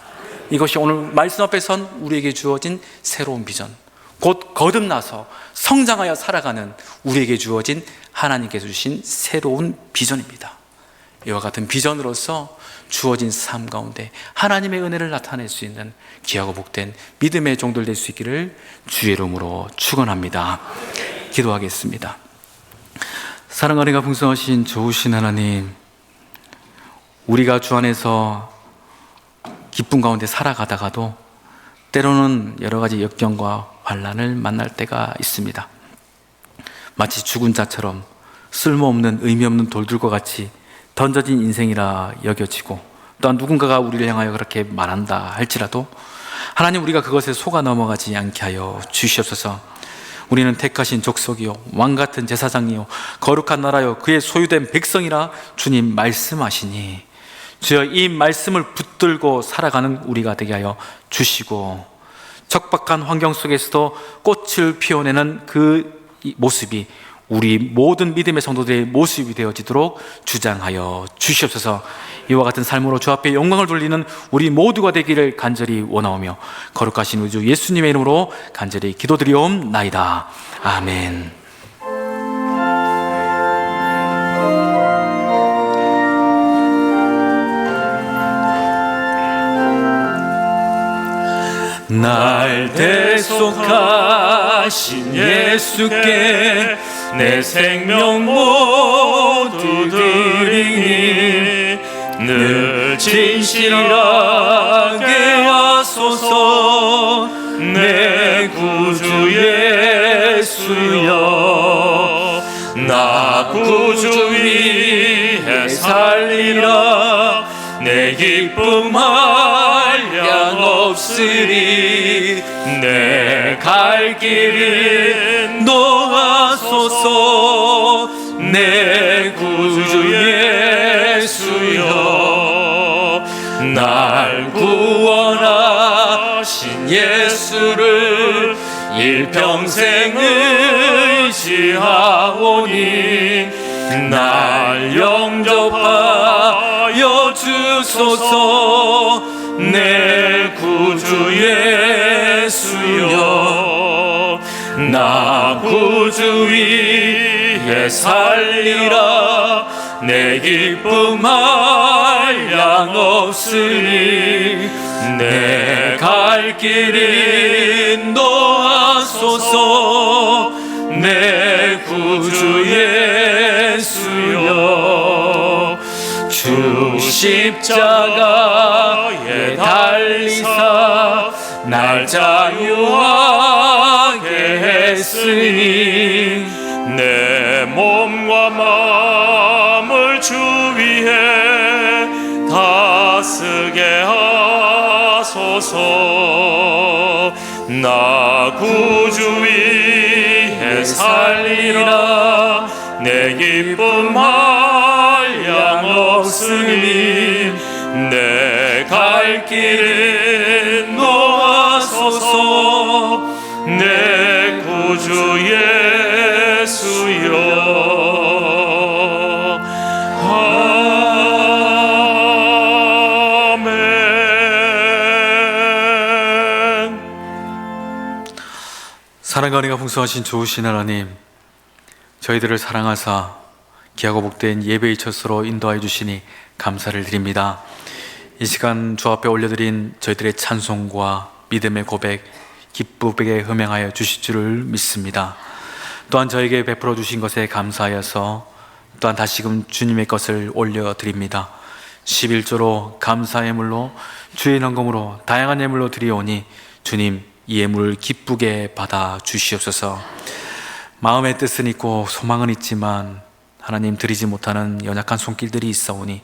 이것이 오늘 말씀 앞에 선 우리에게 주어진 새로운 비전, 곧 거듭나서 성장하여 살아가는 우리에게 주어진 하나님께서 주신 새로운 비전입니다. 이와 같은 비전으로서 주어진 삶 가운데 하나님의 은혜를 나타낼 수 있는 귀하고 복된 믿음의 종들 될 수 있기를 주의 이름으로 축원합니다. 기도하겠습니다. 사랑 은혜가 풍성하신 좋으신 하나님, 우리가 주 안에서 기쁨 가운데 살아가다가도 때로는 여러 가지 역경과 환난을 만날 때가 있습니다. 마치 죽은 자처럼 쓸모없는 의미 없는 돌들과 같이 던져진 인생이라 여겨지고, 또한 누군가가 우리를 향하여 그렇게 말한다 할지라도 하나님, 우리가 그것에 속아 넘어가지 않게 하여 주시옵소서. 우리는 택하신 족속이요 왕같은 제사장이요 거룩한 나라요 그의 소유된 백성이라 주님 말씀하시니, 주여 이 말씀을 붙들고 살아가는 우리가 되게 하여 주시고, 척박한 환경 속에서도 꽃을 피워내는 그 모습이 우리 모든 믿음의 성도들의 모습이 되어지도록 주장하여 주시옵소서. 이와 같은 삶으로 주 앞에 영광을 돌리는 우리 모두가 되기를 간절히 원하오며 거룩하신 우리 주 예수님의 이름으로 간절히 기도드리옵나이다. 아멘. 날 대속하신 예수께 내 생명 모두 드리니 늘 진실하게 하소서. 내 구주 예수여, 나 구주 위해 살리라. 내 기쁨 한량 없으리. 내 갈 길을 놓아소서. 내 구주 예수여, 날 구원하신 예수를 일평생 의지하오니 날 영접하여 주소서. 내 구주 예수여, 나 구주 위에 살리라. 내 기쁨 한량 없으니 내 갈 길 인도하소서. 내 구주 예수여, 주 십자가에 달리사 날 자유하게 했으니 내 몸과 마음을 주 위에 다스게 하소서. 나 구주 위에 살리라. 내 기쁨 한량 없으니 내 갈 길 인도하소서. 내 구주 예수여. 아멘. 사랑과 은혜가 풍성하신 좋으신 하나님, 저희들을 사랑하사 귀하고 복된 예배의 첫으로 인도하여 주시니 감사를 드립니다. 이 시간 주 앞에 올려드린 저희들의 찬송과 믿음의 고백, 기쁘게 음행하여 주실 줄을 믿습니다. 또한 저에게 베풀어 주신 것에 감사하여서 또한 다시금 주님의 것을 올려드립니다. 11조로 감사의 예물로 주의 헌금으로 다양한 예물로 드리오니 주님 이 예물을 기쁘게 받아 주시옵소서. 마음의 뜻은 있고 소망은 있지만 하나님 드리지 못하는 연약한 손길들이 있어오니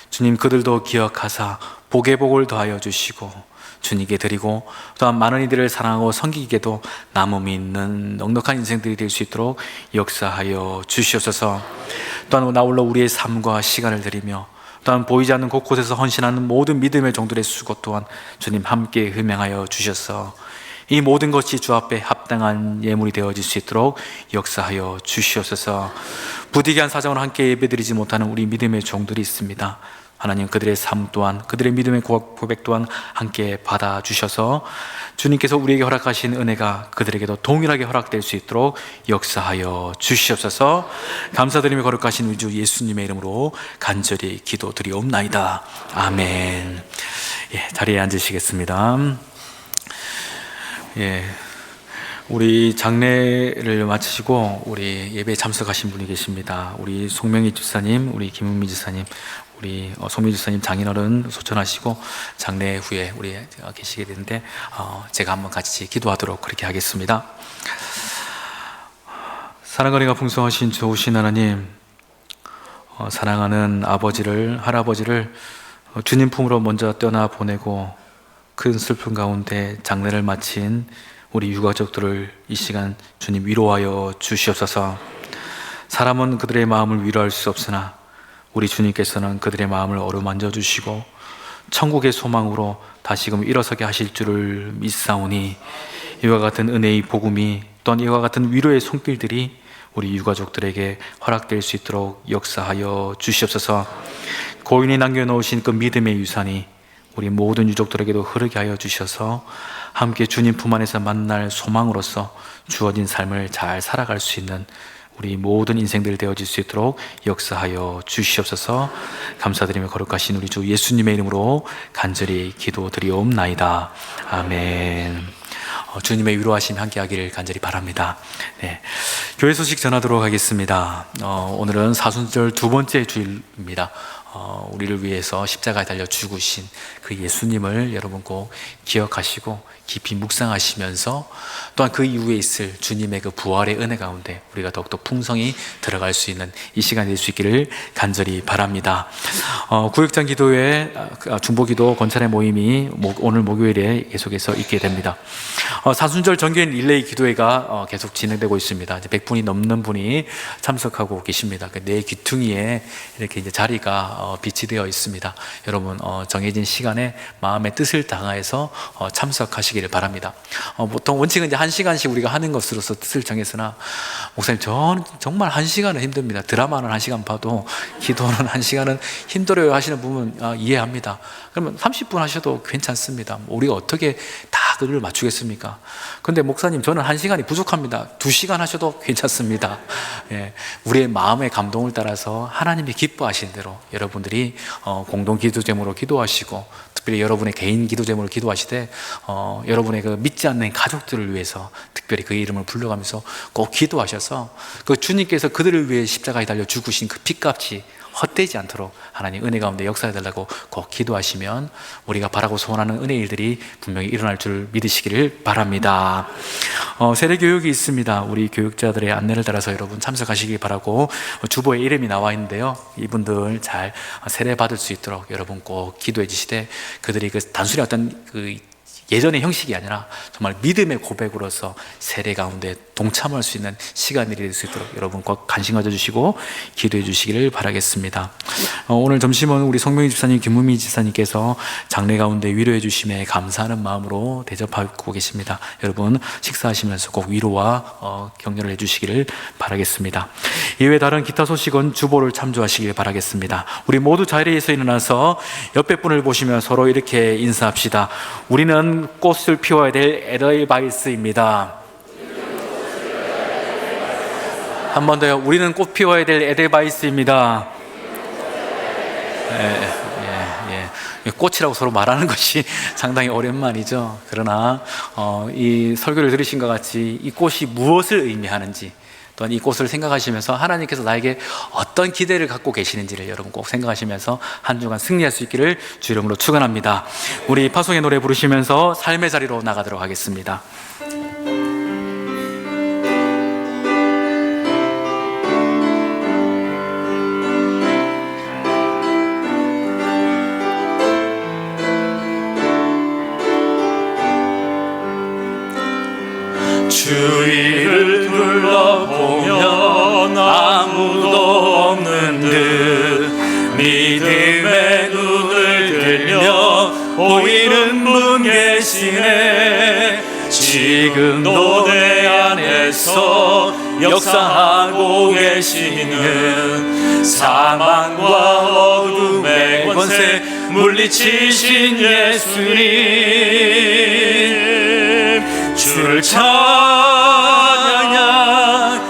주님 그들도 기억하사 복의 복을 더하여 주시고 주님께 드리고 또한 많은 이들을 사랑하고 섬기기에도 남음이 있는 넉넉한 인생들이 될 수 있도록 역사하여 주시옵소서. 또한 나홀로 우리의 삶과 시간을 드리며 또한 보이지 않는 곳곳에서 헌신하는 모든 믿음의 종들의 수고 또한 주님 함께 흠행하여 주셔서 이 모든 것이 주 앞에 합당한 예물이 되어질 수 있도록 역사하여 주시옵소서. 부득이한 사정으로 함께 예배드리지 못하는 우리 믿음의 종들이 있습니다. 하나님 그들의 삶 또한 그들의 믿음의 고백 또한 함께 받아주셔서 주님께서 우리에게 허락하신 은혜가 그들에게도 동일하게 허락될 수 있도록 역사하여 주시옵소서. 감사드리며 거룩하신 우리 주 예수님의 이름으로 간절히 기도드리옵나이다. 아멘. 자리에 앉으시겠습니다. 우리 장례를 마치시고 우리 예배에 참석하신 분이 계십니다. 우리 송명희 집사님, 우리 김은미 집사님, 우리 송미 집사님 장인어른 소천하시고 장례 후에 우리 계시게 되는데 제가 한번 같이 기도하도록 그렇게 하겠습니다. 사랑과 은혜가 풍성하신 좋으신 하나님, 사랑하는 아버지를, 할아버지를 주님 품으로 먼저 떠나 보내고 큰 슬픔 가운데 장례를 마친 우리 유가족들을 이 시간 주님 위로하여 주시옵소서. 사람은 그들의 마음을 위로할 수 없으나 우리 주님께서는 그들의 마음을 어루만져 주시고 천국의 소망으로 다시금 일어서게 하실 줄을 믿사오니 이와 같은 은혜의 복음이 또한 이와 같은 위로의 손길들이 우리 유가족들에게 허락될 수 있도록 역사하여 주시옵소서. 고인이 남겨놓으신 그 믿음의 유산이 우리 모든 유족들에게도 흐르게 하여 주셔서 함께 주님 품 안에서 만날 소망으로서 주어진 삶을 잘 살아갈 수 있는 우리 모든 인생들 되어질 수 있도록 역사하여 주시옵소서. 감사드리며 거룩하신 우리 주 예수님의 이름으로 간절히 기도드리옵나이다. 아멘. 주님의 위로하심 함께하기를 간절히 바랍니다. 교회 소식 전하도록 하겠습니다. 오늘은 사순절 두 번째 주일입니다. 우리를 위해서 십자가에 달려 죽으신 그 예수님을 여러분 꼭 기억하시고 깊이 묵상하시면서 또한 그 이후에 있을 주님의 그 부활의 은혜 가운데 우리가 더욱더 풍성히 들어갈 수 있는 이 시간이 될 수 있기를 간절히 바랍니다. 구역장 기도회 중보기도 권찬의 모임이 오늘 목요일에 계속해서 있게 됩니다. 사순절 정기인 릴레이 기도회가 계속 진행되고 있습니다. 이제 100분이 넘는 분이 참석하고 계십니다. 내 귀퉁이에 이렇게 이제 자리가 비치되어 있습니다. 여러분 정해진 시간에 마음의 뜻을 다해서 참석하시게 믿으시기를 바랍니다. 보통 원칙은 이제 1시간씩 우리가 하는 것으로서 뜻을 정했으나, 목사님, 저는 정말 1시간은 힘듭니다. 드라마는 1시간 봐도 기도는 1시간은 힘들어요 하시는 부분 이해합니다. 그러면 30분 하셔도 괜찮습니다. 우리가 어떻게 다 그걸 맞추겠습니까? 근데 목사님, 저는 1시간이 부족합니다. 2시간 하셔도 괜찮습니다. 예, 우리의 마음의 감동을 따라서 하나님이 기뻐하시는 대로 여러분들이 공동 기도 제목으로 기도하시고, 특별히 여러분의 개인 기도 제목으로 기도하시되 여러분의 그 믿지 않는 가족들을 위해서 특별히 그 이름을 불러가면서 꼭 기도하셔서 그 주님께서 그들을 위해 십자가에 달려 죽으신 그 핏값이 헛되지 않도록 하나님 은혜 가운데 역사해달라고 꼭 기도하시면 우리가 바라고 소원하는 은혜의 일들이 분명히 일어날 줄 믿으시기를 바랍니다. 세례 교육이 있습니다. 우리 교육자들의 안내를 따라서 여러분 참석하시기 바라고, 주보에 이름이 나와 있는데요, 이분들 잘 세례 받을 수 있도록 여러분 꼭 기도해 주시되, 그들이 그 단순히 어떤 그 예전의 형식이 아니라 정말 믿음의 고백으로서 세례 가운데 동참할 수 있는 시간이 될 수 있도록 여러분 꼭 관심 가져주시고 기도해 주시기를 바라겠습니다. 오늘 점심은 우리 성명희 집사님, 김무미 집사님께서 장례 가운데 위로해 주심에 감사하는 마음으로 대접하고 계십니다. 여러분 식사하시면서 꼭 위로와 격려를 해주시기를 바라겠습니다. 이외에 다른 기타 소식은 주보를 참조하시길 바라겠습니다. 우리 모두 자리에서 일어나서 옆에 분을 보시며 서로 이렇게 인사합시다. 우리는 꽃을 피워야 될 에델바이스입니다. 한 번 더요. 우리는 꽃 피워야 될 에델바이스입니다. 꽃이라고 서로 말하는 것이 상당히 오랜만이죠. 그러나 이 설교를 들으신 것 같이 이 꽃이 무엇을 의미하는지, 또한 이 꽃을 생각하시면서 하나님께서 나에게 어떤 기대를 갖고 계시는지를 여러분 꼭 생각하시면서 한 주간 승리할 수 있기를 주 이름으로 축원합니다. 우리 파송의 노래 부르시면서 삶의 자리로 나가도록 하겠습니다. 주위를 둘러보면 아무도 없는 듯 믿음의 눈을 들며 보이는 분 계시네. 지금도 내 안에서 역사하고 계시는 사망과 어둠의 권세 물리치신 예수님, 주를 찬양,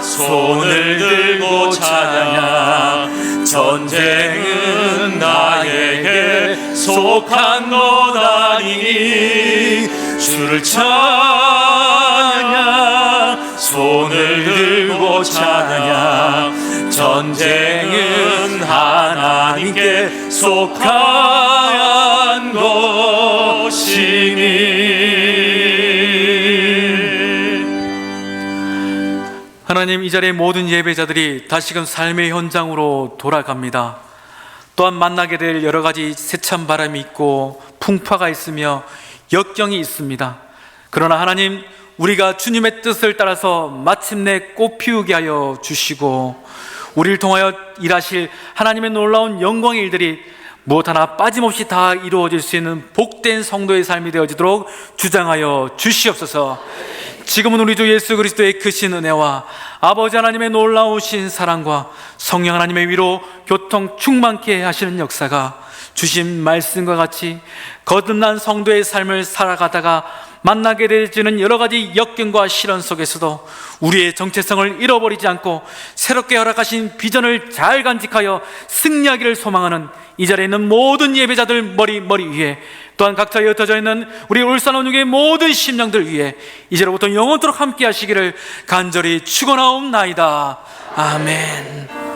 손을 들고 찬양. 전쟁은 나에게 속한 것 아니니 주를 찬양, 손을 들고 찬양. 전쟁은 하나님께 속한 것이니. 하나님, 이 자리의 모든 예배자들이 다시금 삶의 현장으로 돌아갑니다. 또한 만나게 될 여러 가지 세찬 바람이 있고 풍파가 있으며 역경이 있습니다. 그러나 하나님, 우리가 주님의 뜻을 따라서 마침내 꽃 피우게 하여 주시고 우리를 통하여 일하실 하나님의 놀라운 영광의 일들이 무엇 하나 빠짐없이 다 이루어질 수 있는 복된 성도의 삶이 되어지도록 주장하여 주시옵소서. 지금은 우리 주 예수 그리스도의 크신 은혜와 아버지 하나님의 놀라우신 사랑과 성령 하나님의 위로 교통 충만케 하시는 역사가 주신 말씀과 같이 거듭난 성도의 삶을 살아가다가 만나게 되지는 여러 가지 역경과 시련 속에서도 우리의 정체성을 잃어버리지 않고 새롭게 허락하신 비전을 잘 간직하여 승리하기를 소망하는 이 자리에 있는 모든 예배자들 머리 위에, 또한 각자에 흩어져 있는 우리 울산원육의 모든 심령들 위에 이제로부터 영원토록 함께 하시기를 간절히 축원하옵나이다. 아멘.